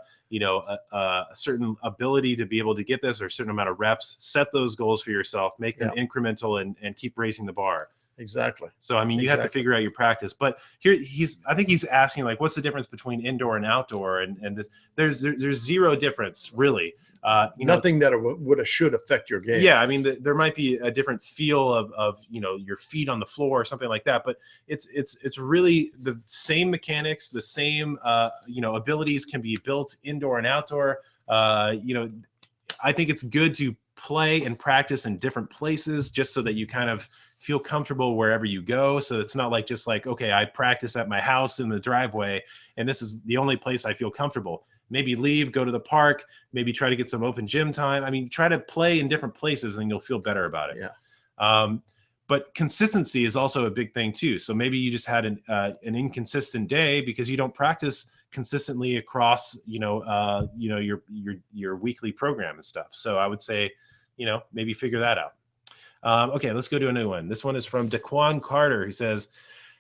certain ability to be able to get this or a certain amount of reps, set those goals for yourself, make them incremental and keep raising the bar. Exactly. So, I mean, you have to figure out your practice. But here I think he's asking, like, what's the difference between indoor and outdoor? And this, there's zero difference, really. Nothing that would or should affect your game. Yeah, I mean, there might be a different feel of your feet on the floor or something like that, but it's really the same mechanics, the same abilities can be built indoor and outdoor. I think it's good to play and practice in different places just so that you kind of feel comfortable wherever you go. So it's not like just like, okay, I practice at my house in the driveway and this is the only place I feel comfortable. Maybe leave, go to the park, maybe try to get some open gym time. I mean, try to play in different places and you'll feel better about it. Yeah. But consistency is also a big thing too. So maybe you just had an inconsistent day because you don't practice consistently across, your weekly program and stuff. So I would say, maybe figure that out. Okay, let's go to a new one. This one is from Daquan Carter, who says,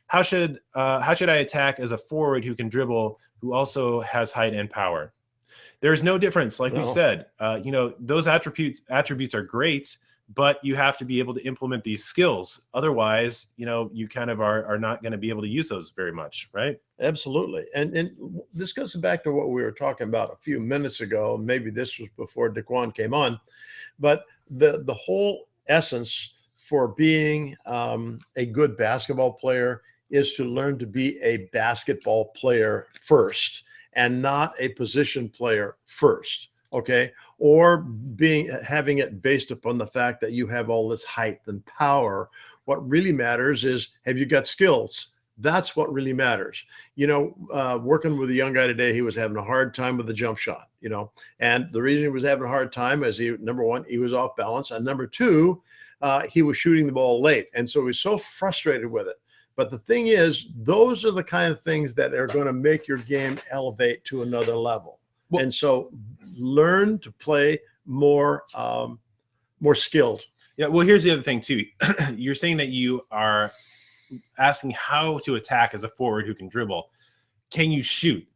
how should I attack as a forward who can dribble, who also has height and power? There's no difference. Like we said, those attributes are great, but you have to be able to implement these skills. Otherwise, you kind of are not going to be able to use those very much, right? Absolutely. And this goes back to what we were talking about a few minutes ago. Maybe this was before Daquan came on, but the whole essence for being a good basketball player is to learn to be a basketball player first and not a position player first. Okay. Or having it based upon the fact that you have all this height and power. What really matters is, have you got skills? That's what really matters. Working with a young guy today, he was having a hard time with the jump shot, and the reason he was having a hard time is number one, he was off balance. And number two, he was shooting the ball late. And so he was so frustrated with it. But the thing is, those are the kind of things that are going to make your game elevate to another level. Well, and so learn to play more skilled. Yeah. Well, here's the other thing too. You're saying that you are asking how to attack as a forward who can dribble. Can you shoot?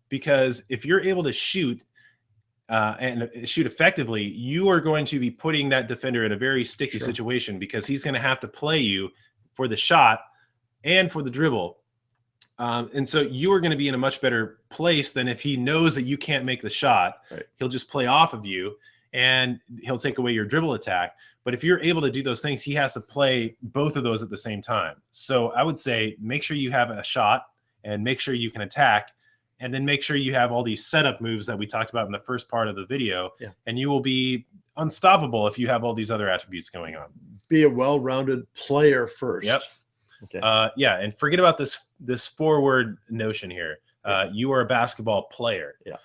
Because if you're able to shoot and shoot effectively, you are going to be putting that defender in a very sticky situation, because he's going to have to play you for the shot and for the dribble. And so you are going to be in a much better place than if he knows that you can't make the shot. Right. He'll just play off of you and he'll take away your dribble attack. But if you're able to do those things, he has to play both of those at the same time. So I would say make sure you have a shot and make sure you can attack, and then make sure you have all these setup moves that we talked about in the first part of the video. Yeah. And you will be unstoppable if you have all these other attributes going on. Be a well-rounded player first. Yep. Okay. Yeah, and forget about this forward notion here. You are a basketball player. Yeah.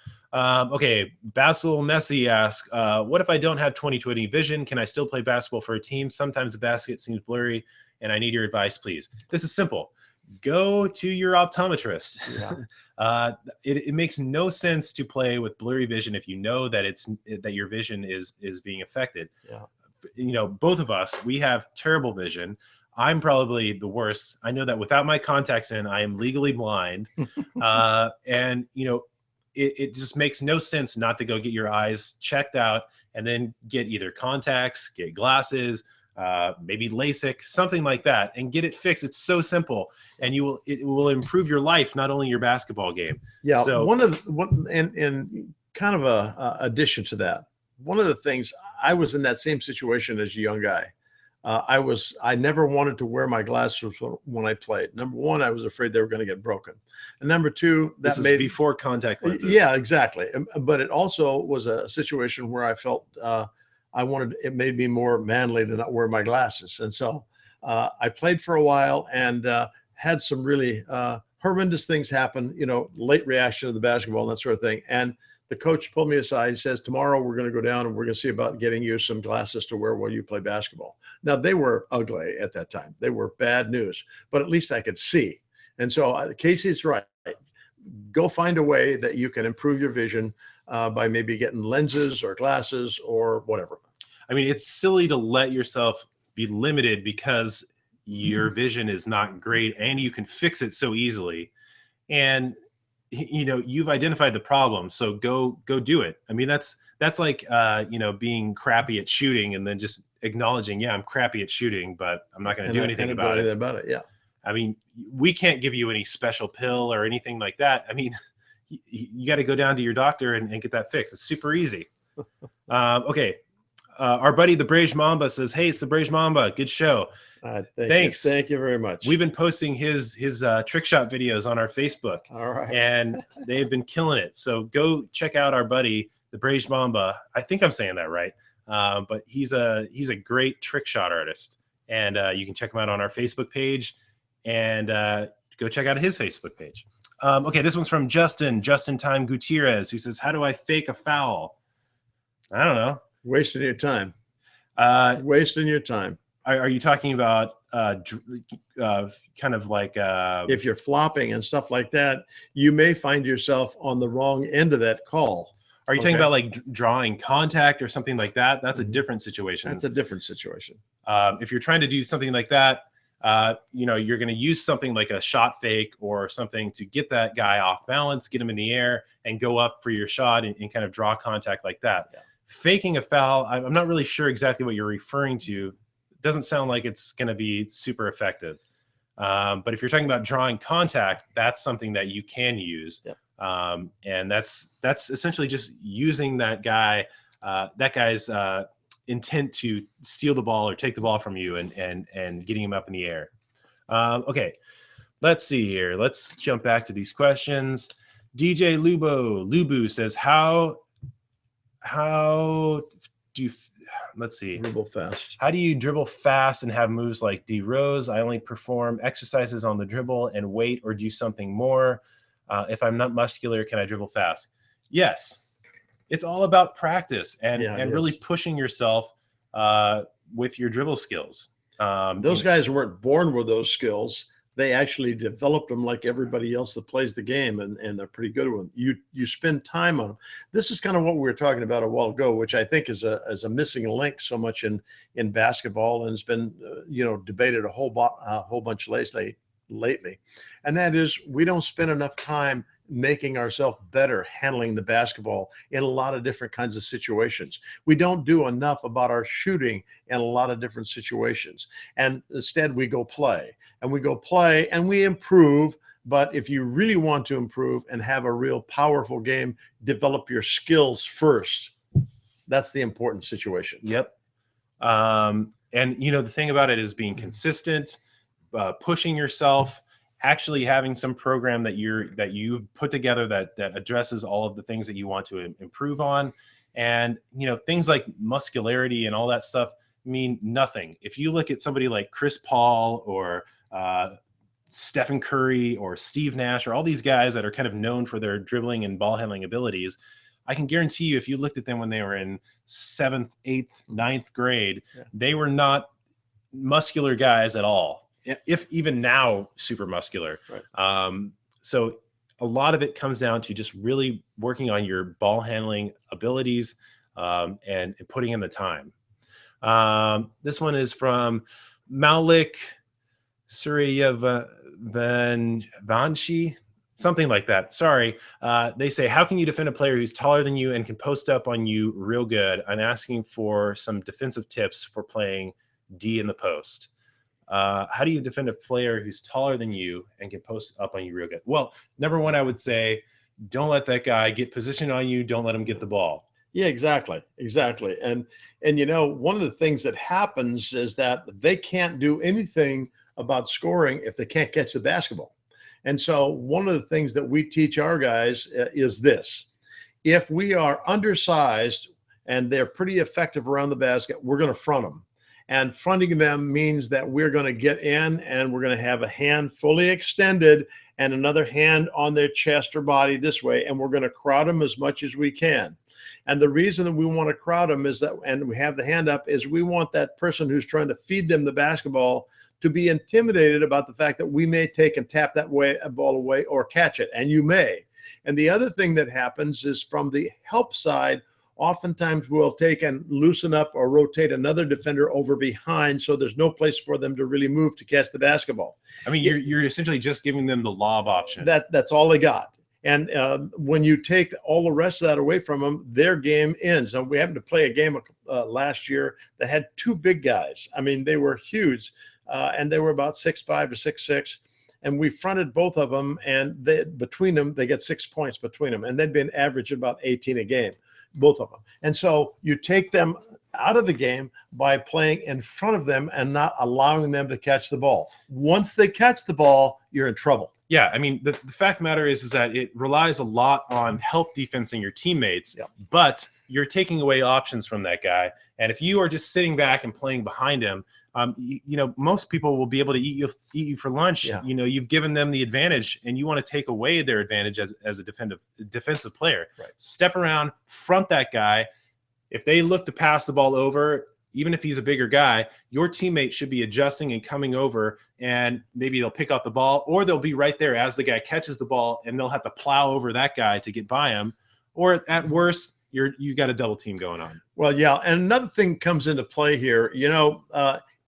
Okay, Basil Messi asks, what if I don't have 20/20 vision? Can I still play basketball for a team? Sometimes the basket seems blurry, and I need your advice, please. This is simple. Go to your optometrist. Yeah. It makes no sense to play with blurry vision if you know that that your vision is being affected. Yeah. Both of us, we have terrible vision. I'm probably the worst. I know that without my contacts in, I am legally blind. And it just makes no sense not to go get your eyes checked out and then get either contacts, get glasses, maybe LASIK, something like that, and get it fixed. It's so simple, and it will improve your life, not only your basketball game. Yeah. So and kind of a addition to that, one of the things, I was in that same situation as a young guy. I never wanted to wear my glasses when I played. Number one, I was afraid they were going to get broken. And number two, this is before contact lenses. Yeah, exactly. But it also was a situation where I felt it made me more manly to not wear my glasses. And so I played for a while and had some really horrendous things happen, late reaction to the basketball and that sort of thing. And the coach pulled me aside. He says, tomorrow we're going to go down and we're going to see about getting you some glasses to wear while you play basketball. Now, they were ugly at that time. They were bad news, but at least I could see. And so Casey's right. Go find a way that you can improve your vision by maybe getting lenses or glasses or whatever. I mean, it's silly to let yourself be limited because your vision is not great and you can fix it so easily. And you've identified the problem, so go do it. I mean, that's like being crappy at shooting and then just acknowledging, yeah, I'm crappy at shooting, but I'm not going to do anything about it. Yeah. I mean, we can't give you any special pill or anything like that. I mean, you got to go down to your doctor and get that fixed. It's super easy. Okay. Our buddy, the Brage Mamba, says, hey, it's the Brage Mamba. Good show. Thanks. Thank you very much. We've been posting his trick shot videos on our Facebook. All right. And they've been killing it. So go check out our buddy, the Brage Mamba. I think I'm saying that right. But he's a great trick shot artist. And you can check him out on our Facebook page and go check out his Facebook page. Okay, this one's from Justin Time Gutierrez, who says, how do I fake a foul? I don't know. Wasting your time. Wasting your time. Are you talking about kind of like if you're flopping and stuff like that, you may find yourself on the wrong end of that call. Are you talking about like drawing contact or something like that? That's a different situation. That's a different situation. If you're trying to do something like that, you're going to use something like a shot fake or something to get that guy off balance, get him in the air, and go up for your shot and kind of draw contact like that. Yeah. Faking a foul, I'm not really sure exactly what you're referring to. It doesn't sound like it's going to be super effective. But if you're talking about drawing contact, that's something that you can use. Yeah. And that's essentially just using that guy's intent to steal the ball or take the ball from you and getting him up in the air. Okay, let's see here. Let's jump back to these questions. DJ Lubu says, how do you, let's see. Dribble fast. How do you dribble fast and have moves like D Rose? I only perform exercises on the dribble and wait or do something more. If I'm not muscular, can I dribble fast? Yes. It's all about practice and really pushing yourself with your dribble skills. Those guys weren't born with those skills. They actually developed them like everybody else that plays the game, and they're pretty good with them. You spend time on them. This is kind of what we were talking about a while ago, which I think is a missing link so much in basketball, and it's been debated a whole bunch lately, and that is we don't spend enough time making ourselves better handling the basketball in a lot of different kinds of situations. We don't do enough about our shooting in a lot of different situations. And instead we go play and we improve. But if you really want to improve and have a real powerful game, develop your skills first. That's the important situation. Yep. And the thing about it is being consistent, pushing yourself, actually having some program that you've put together that addresses all of the things that you want to improve on. And things like muscularity and all that stuff mean nothing if you look at somebody like Chris Paul or Stephen Curry or Steve Nash or all these guys that are kind of known for their dribbling and ball handling abilities. I can guarantee you, if you looked at them when they were in 7th, 8th, 9th grade, they were not muscular guys at all. If even now super muscular. Right. So a lot of it comes down to just really working on your ball handling abilities and putting in the time. This one is from Malik Suryavanshi, something like that. Sorry. They say, how can you defend a player who's taller than you and can post up on you real good? I'm asking for some defensive tips for playing D in the post. How do you defend a player who's taller than you and can post up on you real good? Well, number one, I would say, don't let that guy get positioned on you. Don't let him get the ball. Yeah, exactly. And one of the things that happens is that they can't do anything about scoring if they can't catch the basketball. And so one of the things that we teach our guys is this: if we are undersized and they're pretty effective around the basket, we're going to front them. And fronting them means that we're going to get in and we're going to have a hand fully extended and another hand on their chest or body this way. And we're going to crowd them as much as we can. And the reason that we want to crowd them is that, and we have the hand up, is we want that person who's trying to feed them the basketball to be intimidated about the fact that we may take and tap that ball away or catch it. And you may. And the other thing that happens is from the help side, oftentimes we'll take and loosen up or rotate another defender over behind so there's no place for them to really move to catch the basketball. I mean, you're essentially just giving them the lob option. That's all they got. And when you take all the rest of that away from them, their game ends. Now, we happened to play a game last year that had two big guys. I mean, they were huge, and they were about 6'5" to 6'6". And we fronted both of them, and between them, they get 6 points between them. And they'd been average about 18 a game, both of them. And so you take them out of the game by playing in front of them and not allowing them to catch the ball. Once they catch the ball, you're in trouble. Yeah, I mean, the fact of the matter is that it relies a lot on help defensing your teammates, but you're taking away options from that guy. And if you are just sitting back and playing behind him, most people will be able to eat you for lunch. Yeah. You've given them the advantage, and you want to take away their advantage as a defensive player. Right. Step around, front that guy. If they look to pass the ball over, even if he's a bigger guy, your teammate should be adjusting and coming over, and maybe they'll pick up the ball, or they'll be right there as the guy catches the ball, and they'll have to plow over that guy to get by him. Or at worst, you got a double team going on. Well, yeah, and another thing comes into play here.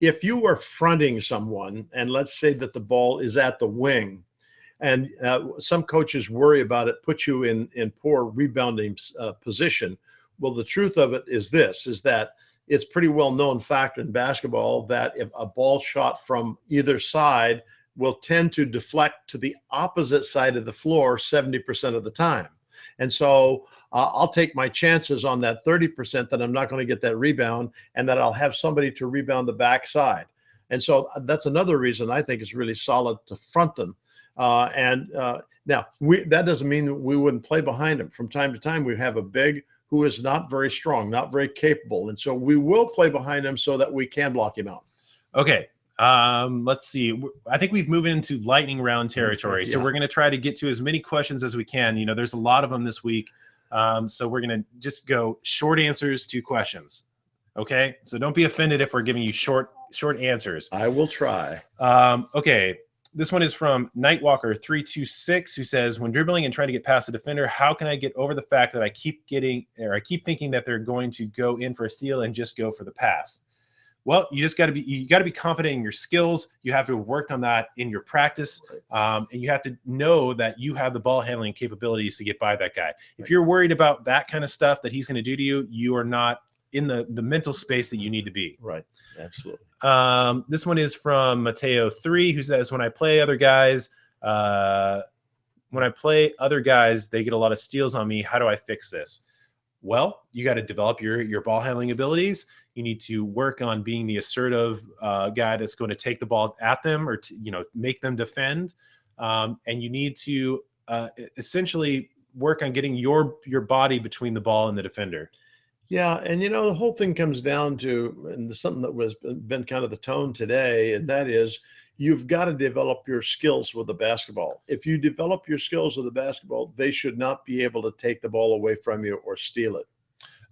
If you were fronting someone, and let's say that the ball is at the wing, and some coaches worry about it, put you in poor rebounding position. Well, the truth of it is this, is that it's pretty well known fact in basketball that if a ball shot from either side will tend to deflect to the opposite side of the floor 70% of the time. And so I'll take my chances on that 30% that I'm not going to get that rebound, and that I'll have somebody to rebound the backside. And so that's another reason I think it's really solid to front them. Now, that doesn't mean that we wouldn't play behind them. From time to time, we have a big who is not very strong, not very capable. And so we will play behind him so that we can block him out. Okay. Let's see. I think we've moved into lightning round territory. So we're going to try to get to as many questions as we can. You know, there's a lot of them this week. So we're going to just go short answers to questions. Okay. So don't be offended if we're giving you short answers. I will try. Okay. This one is from Nightwalker326, who says, when dribbling and trying to get past a defender, how can I get over the fact that I keep thinking that they're going to go in for a steal and just go for the pass? Well, you got to be confident in your skills. You have to have worked on that in your practice. And you have to know that you have the ball handling capabilities to get by that guy. If you're worried about that kind of stuff that he's going to do to you, you are not in the mental space that you need to be. Right. Absolutely. This one is from Mateo3, who says, when I play other guys, they get a lot of steals on me. How do I fix this? Well, you got to develop your ball handling abilities. You need to work on being the assertive guy that's going to take the ball at them or make them defend. And you need to essentially work on getting your body between the ball and the defender. Yeah, and the whole thing comes down to, and something that was been kind of the tone today, and that is you've got to develop your skills with the basketball. If you develop your skills with the basketball, they should not be able to take the ball away from you or steal it.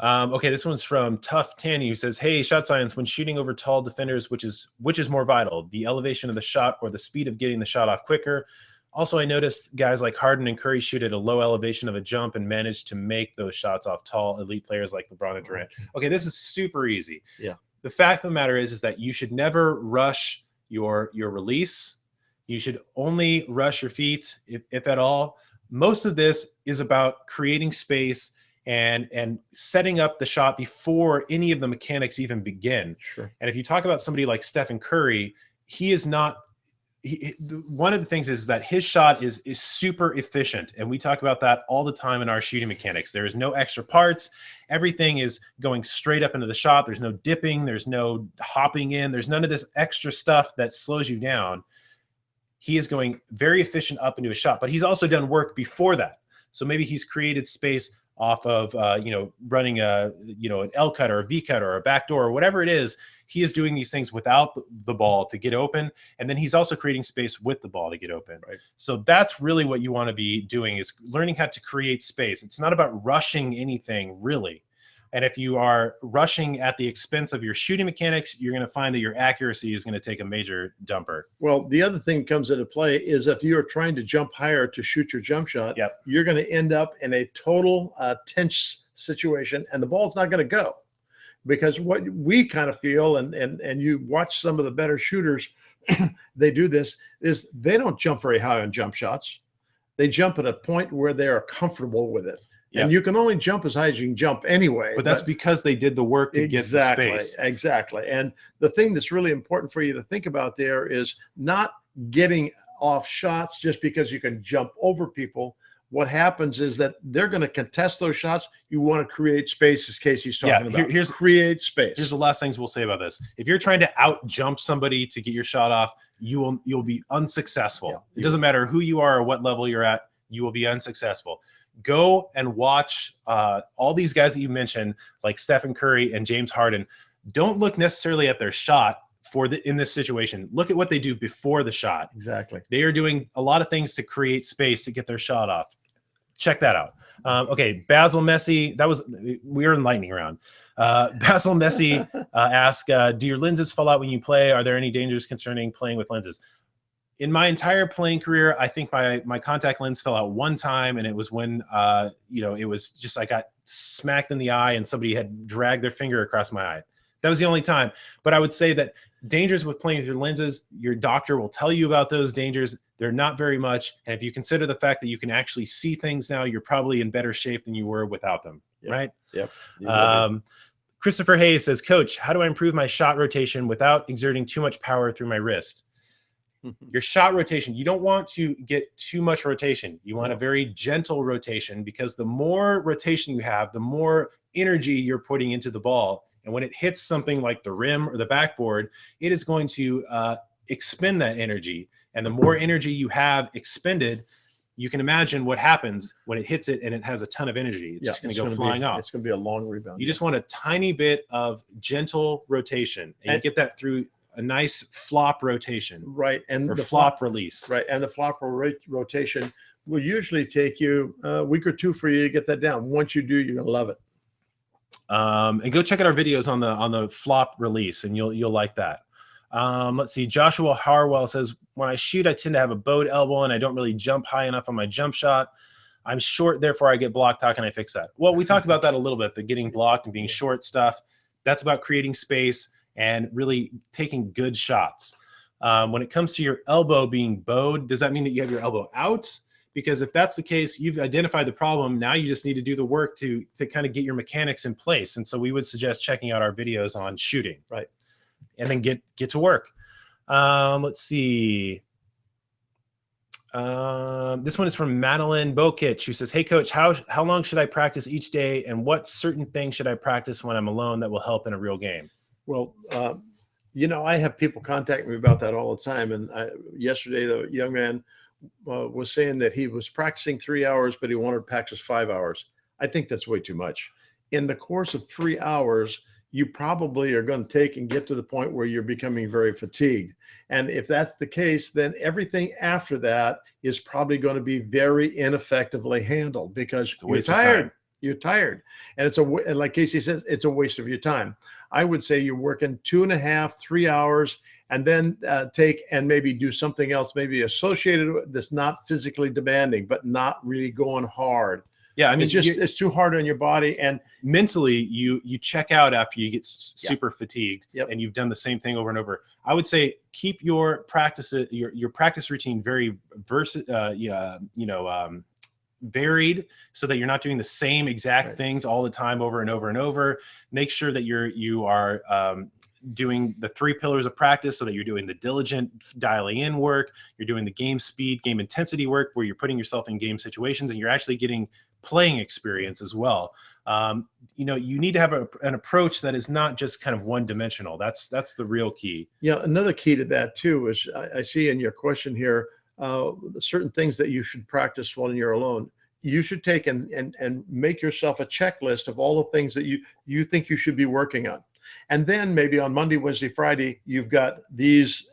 Okay, this one's from Tough Tanny, who says, hey, shot science, when shooting over tall defenders, which is more vital, the elevation of the shot or the speed of getting the shot off quicker? Also, I noticed guys like Harden and Curry shoot at a low elevation of a jump and manage to make those shots off tall elite players like LeBron and Durant. Okay, this is super easy. Yeah. The fact of the matter is that you should never rush your release. You should only rush your feet, if at all. Most of this is about creating space and setting up the shot before any of the mechanics even begin. Sure. And if you talk about somebody like Stephen Curry, he is not – one of the things is that his shot is super efficient. And we talk about that all the time in our shooting mechanics. There is no extra parts. Everything is going straight up into the shot. There's no dipping. There's no hopping in. There's none of this extra stuff that slows you down. He is going very efficient up into a shot, but he's also done work before that. So maybe he's created space off of, running an L cut or a V cut or a back door or whatever it is. He is doing these things without the ball to get open. And then he's also creating space with the ball to get open. Right. So that's really what you want to be doing, is learning how to create space. It's not about rushing anything, really. And if you are rushing at the expense of your shooting mechanics, you're going to find that your accuracy is going to take a major dumper. Well, the other thing comes into play is if you're trying to jump higher to shoot your jump shot, you're going to end up in a total tense situation, and the ball's not going to go. Because what we kind of feel, and you watch some of the better shooters, they do this, is they don't jump very high on jump shots. They jump at a point where they are comfortable with it. Yep. And you can only jump as high as you can jump anyway. But that's because they did the work to get the space. Exactly. And the thing that's really important for you to think about there is not getting off shots just because you can jump over people. What happens is that they're going to contest those shots. You want to create space, as Casey's talking about. Create space. Here's the last things we'll say about this. If you're trying to out jump somebody to get your shot off, you'll be unsuccessful. Yeah, it doesn't matter who you are or what level you're at. You will be unsuccessful. Go and watch all these guys that you mentioned, like Stephen Curry and James Harden. Don't look necessarily at their shot in this situation. Look at what they do before the shot. Exactly. They are doing a lot of things to create space to get their shot off. Check that out. Okay, Basil Messi. We were in lightning round. Basil Messi asked, do your lenses fall out when you play? Are there any dangers concerning playing with lenses? In my entire playing career, I think my contact lens fell out one time, and it was when it was just I got smacked in the eye and somebody had dragged their finger across my eye. That was the only time. But I would say that dangers with playing with your lenses, your doctor will tell you about those dangers. They're not very much. And if you consider the fact that you can actually see things now, you're probably in better shape than you were without them, right? Yep. Christopher Hayes says, Coach, how do I improve my shot rotation without exerting too much power through my wrist? Your shot rotation, you don't want to get too much rotation. You want a very gentle rotation, because the more rotation you have, the more energy you're putting into the ball. And when it hits something like the rim or the backboard, it is going to expend that energy. And the more energy you have expended, you can imagine what happens when it hits it and it has a ton of energy. It's just going to go flying off. It's going to be a long rebound. You just want a tiny bit of gentle rotation, and you get that through a nice flop rotation. Right. And the flop release. Right. And the flop rotation will usually take you a week or two for you to get that down. Once you do, you're going to love it. And go check out our videos on the flop release, and you'll like that. Let's see. Joshua Harwell says, when I shoot, I tend to have a bowed elbow and I don't really jump high enough on my jump shot. I'm short, therefore I get blocked. How can I fix that? Well, we talked about that a little bit, the getting blocked and being short stuff. That's about creating space and really taking good shots. When it comes to your elbow being bowed, does that mean that you have your elbow out? Because if that's the case, you've identified the problem. Now you just need to do the work to kind of get your mechanics in place. And so we would suggest checking out our videos on shooting. Right. And then get to work. Let's see. This one is from Madeline Bokich, who says, hey, Coach, how long should I practice each day? And what certain things should I practice when I'm alone that will help in a real game? Well, I have people contact me about that all the time. And yesterday, the young man was saying that he was practicing 3 hours, but he wanted to practice 5 hours. I think that's way too much. In the course of 3 hours, you probably are going to take and get to the point where you're becoming very fatigued. And if that's the case, then everything after that is probably going to be very ineffectively handled because you're tired. You're tired. And and like Casey says, it's a waste of your time. I would say you're working 2.5, 3 hours, and then take and maybe do something else, maybe associated with that's not physically demanding, but not really going hard. Yeah, I mean, it's too hard on your body, and mentally you check out after you get super fatigued, and you've done the same thing over and over. I would say keep your practice routine very varied, so that you're not doing the same exact things all the time over and over and over. Make sure that you are doing the 3 pillars of practice, so that you're doing the diligent dialing in work, you're doing the game speed, game intensity work, where you're putting yourself in game situations and you're actually getting playing experience as well. You need to have an approach that is not just kind of one-dimensional. That's the real key. Yeah, another key to that too is I see in your question here certain things that you should practice when you're alone. You should take and make yourself a checklist of all the things that you think you should be working on. And then maybe on Monday, Wednesday, Friday, you've got these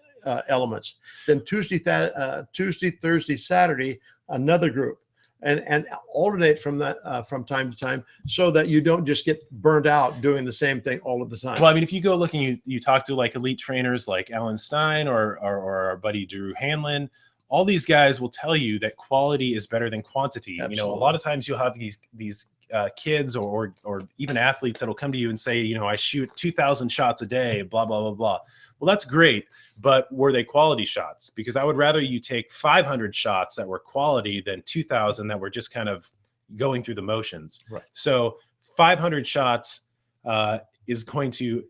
elements. Then Tuesday, Thursday, Saturday, another group. And alternate from that from time to time, so that you don't just get burnt out doing the same thing all of the time. Well, I mean, if you go looking, you talk to like elite trainers like Alan Stein or our buddy Drew Hanlon, all these guys will tell you that quality is better than quantity. Absolutely. A lot of times you'll have these kids or even athletes that'll come to you and say, I shoot 2,000 shots a day, blah, blah, blah, blah. Well, that's great, but were they quality shots? Because I would rather you take 500 shots that were quality than 2,000 that were just kind of going through the motions. Right. So 500 shots is going to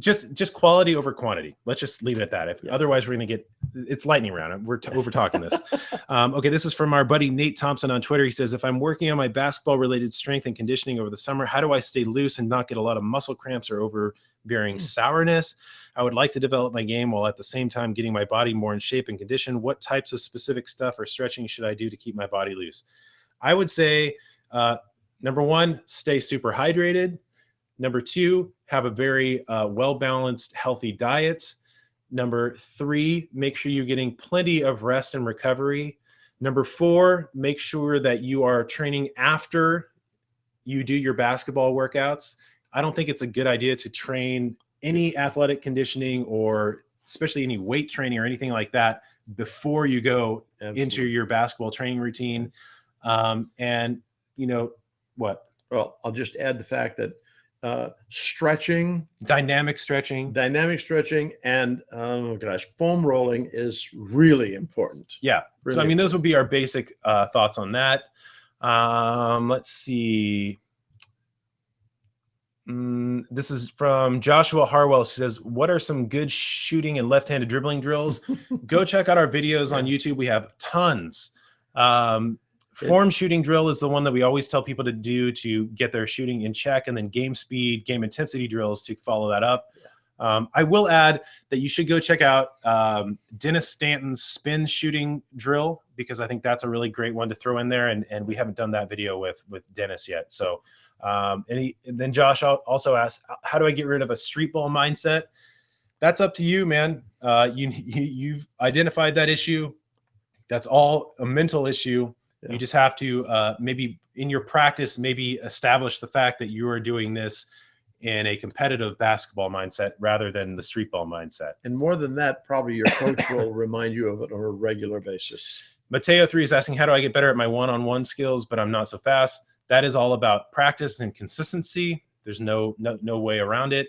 just quality over quantity. Let's just leave it at that. Otherwise, we're going to get it's lightning round. We're over talking this. Okay, this is from our buddy Nate Thompson on Twitter. He says, if I'm working on my basketball-related strength and conditioning over the summer, how do I stay loose and not get a lot of muscle cramps or overbearing sourness? I would like to develop my game while at the same time getting my body more in shape and condition. What types of specific stuff or stretching should I do to keep my body loose? I would say, number 1, stay super hydrated. Number 2, have a very well-balanced, healthy diet. Number 3, make sure you're getting plenty of rest and recovery. Number 4, make sure that you are training after you do your basketball workouts. I don't think it's a good idea to train any athletic conditioning or especially any weight training or anything like that before you go into your basketball training routine. And what? Well, I'll just add the fact that stretching, dynamic stretching, and foam rolling is really important. Yeah. Really so, I mean, those would be our basic thoughts on that. Let's see. This is from Joshua Harwell. She says, what are some good shooting and left-handed dribbling drills? Go check out our videos on YouTube. We have tons. Form shooting drill is the one that we always tell people to do to get their shooting in check, and then game speed, game intensity drills to follow that up. I will add that you should go check out Dennis Stanton's spin shooting drill, because I think that's a really great one to throw in there, and we haven't done that video with Dennis yet. So, and then Josh also asked, how do I get rid of a street ball mindset? That's up to you, man. You've identified that issue. That's all a mental issue. Yeah. You just have to maybe in your practice, maybe establish the fact that you are doing this in a competitive basketball mindset rather than the street ball mindset. And more than that, probably your coach will remind you of it on a regular basis. Mateo 3 is asking, how do I get better at my one-on-one skills, but I'm not so fast? That is all about practice and consistency. There's no way around it.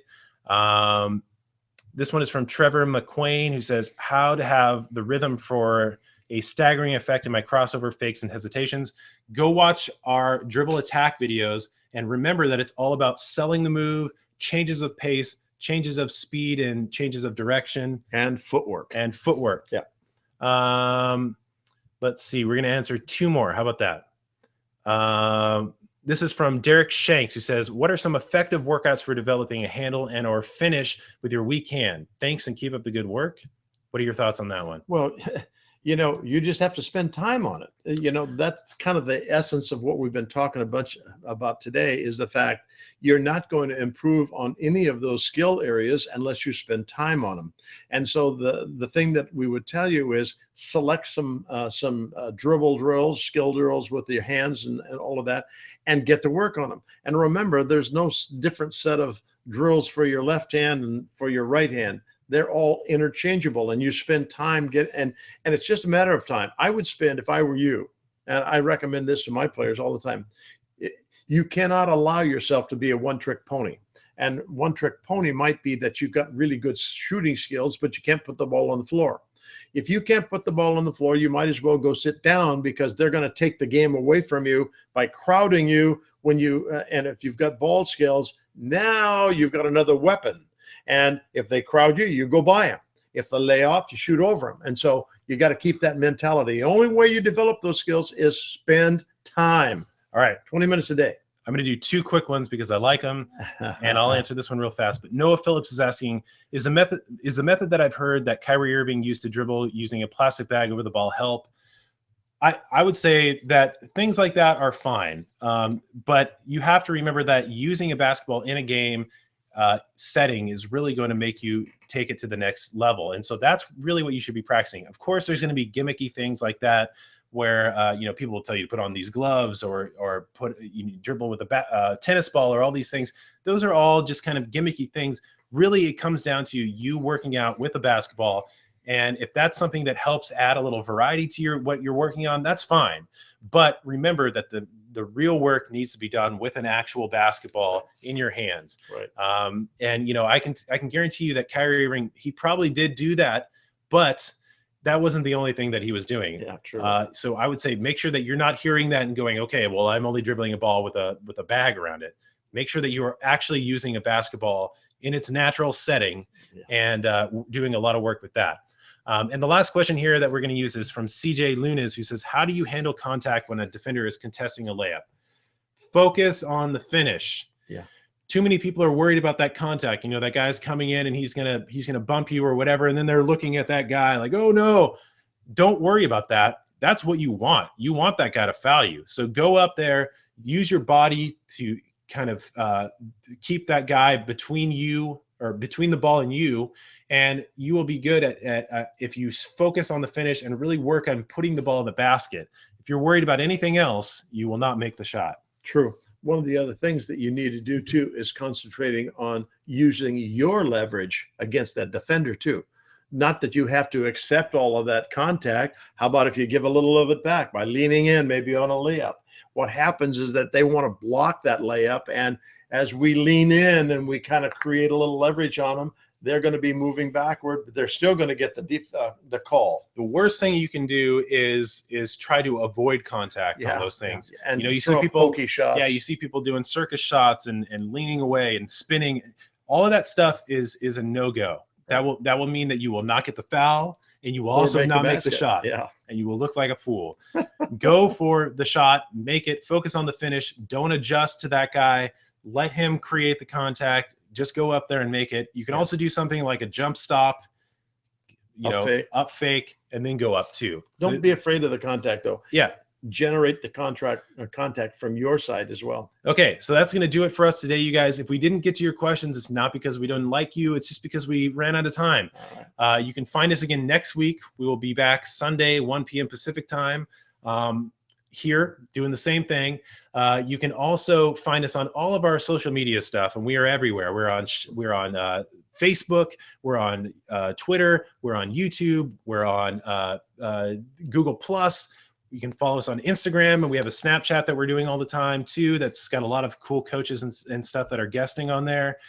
This one is from Trevor McQuain, who says, how to have the rhythm for a staggering effect in my crossover fakes and hesitations. Go watch our dribble attack videos, and remember that it's all about selling the move, changes of pace, changes of speed, and changes of direction. And footwork. Yeah. Let's see. We're going to answer 2 more. How about that? This is from Derek Shanks, who says, what are some effective workouts for developing a handle and or finish with your weak hand? Thanks, and keep up the good work. What are your thoughts on that one? Well, you know, you just have to spend time on it. You know, that's kind of the essence of what we've been talking a bunch about today, is the fact you're not going to improve on any of those skill areas unless you spend time on them. And so the thing that we would tell you is select some dribble drills, skill drills with your hands and all of that, and get to work on them. And remember, there's no different set of drills for your left hand and for your right hand. They're all interchangeable, and you spend time and it's just a matter of time. I would spend, if I were you, and I recommend this to my players all the time, you cannot allow yourself to be a one-trick pony. And one-trick pony might be that you've got really good shooting skills, but you can't put the ball on the floor. If you can't put the ball on the floor, you might as well go sit down, because they're going to take the game away from you by crowding you when you and if you've got ball skills, now you've got another weapon. And if they crowd you, you go by them. If they lay off, you shoot over them. And so you got to keep that mentality. The only way you develop those skills is spend time. All right. 20 minutes a day. I'm going to do 2 quick ones because I like them, and I'll answer this one real fast. But Noah Phillips is asking, is the method that I've heard that Kyrie Irving used to dribble using a plastic bag over the ball help? I would say that things like that are fine. But you have to remember that using a basketball in a game setting is really going to make you take it to the next level. And so that's really what you should be practicing. Of course, there's going to be gimmicky things like that where, people will tell you to put on these gloves or dribble with a tennis ball or all these things. Those are all just kind of gimmicky things. Really, it comes down to you working out with a basketball. And if that's something that helps add a little variety to what you're working on, that's fine. But remember that the real work needs to be done with an actual basketball in your hands. Right. And I can guarantee you that Kyrie Irving, he probably did do that, but that wasn't the only thing that he was doing. Yeah, true. So I would say make sure that you're not hearing that and going, okay, well, I'm only dribbling a ball with a bag around it. Make sure that you are actually using a basketball in its natural setting and doing a lot of work with that. And the last question here that we're going to use is from CJ Lunas, who says, how do you handle contact when a defender is contesting a layup? Focus on the finish. Yeah. Too many people are worried about that contact. That guy's coming in and he's gonna bump you or whatever, and then they're looking at that guy like, oh no. Don't worry about that. That's what you want. You want that guy to foul you. So go up there, use your body to kind of keep that guy between you, or between the ball and you, and you will be good at if you focus on the finish and really work on putting the ball in the basket. If you're worried about anything else, you will not make the shot. True. One of the other things that you need to do too is concentrating on using your leverage against that defender too. Not that you have to accept all of that contact. How about if you give a little of it back by leaning in, maybe on a layup? What happens is that they want to block that layup, and as we lean in and we kind of create a little leverage on them, they're going to be moving backward, but they're still going to get the call. The worst thing you can do is try to avoid contact on those things. Yeah. And you see people pokey shots. Yeah, you see people doing circus shots and leaning away and spinning. All of that stuff is a no-go. That will mean that you will not get the foul, and you will Or also make the not make the basket. shot. Yeah. And you will look like a fool. Go for the shot, make it, focus on the finish. Don't adjust to that guy. Let him create the contact. Just go up there and make it. You can also do something like a jump stop, up fake, and then go up too. Don't be afraid of the contact, though. Yeah. Generate the contact from your side as well. Okay, so that's going to do it for us today, you guys. If we didn't get to your questions, it's not because we don't like you. It's just because we ran out of time. All right. You can find us again next week. We will be back Sunday, 1 p.m. Pacific time, here doing the same thing. You can also find us on all of our social media stuff, and we are everywhere. We're on Facebook, we're on Twitter, we're on YouTube, we're on Google Plus. You can follow us on Instagram, and we have a Snapchat that we're doing all the time too. That's got a lot of cool coaches and stuff that are guesting on there.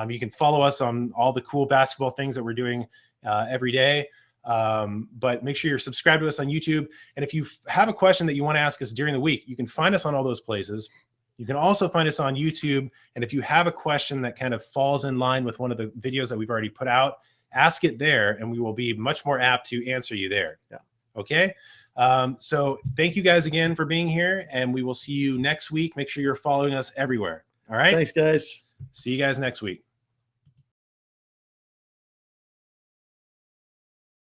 You can follow us on all the cool basketball things that we're doing every day. But make sure you're subscribed to us on YouTube. And if you have a question that you want to ask us during the week, you can find us on all those places. You can also find us on YouTube. And if you have a question that kind of falls in line with one of the videos that we've already put out, ask it there, and we will be much more apt to answer you there. Yeah. Okay. So thank you guys again for being here, and we will see you next week. Make sure you're following us everywhere. All right. Thanks, guys. See you guys next week.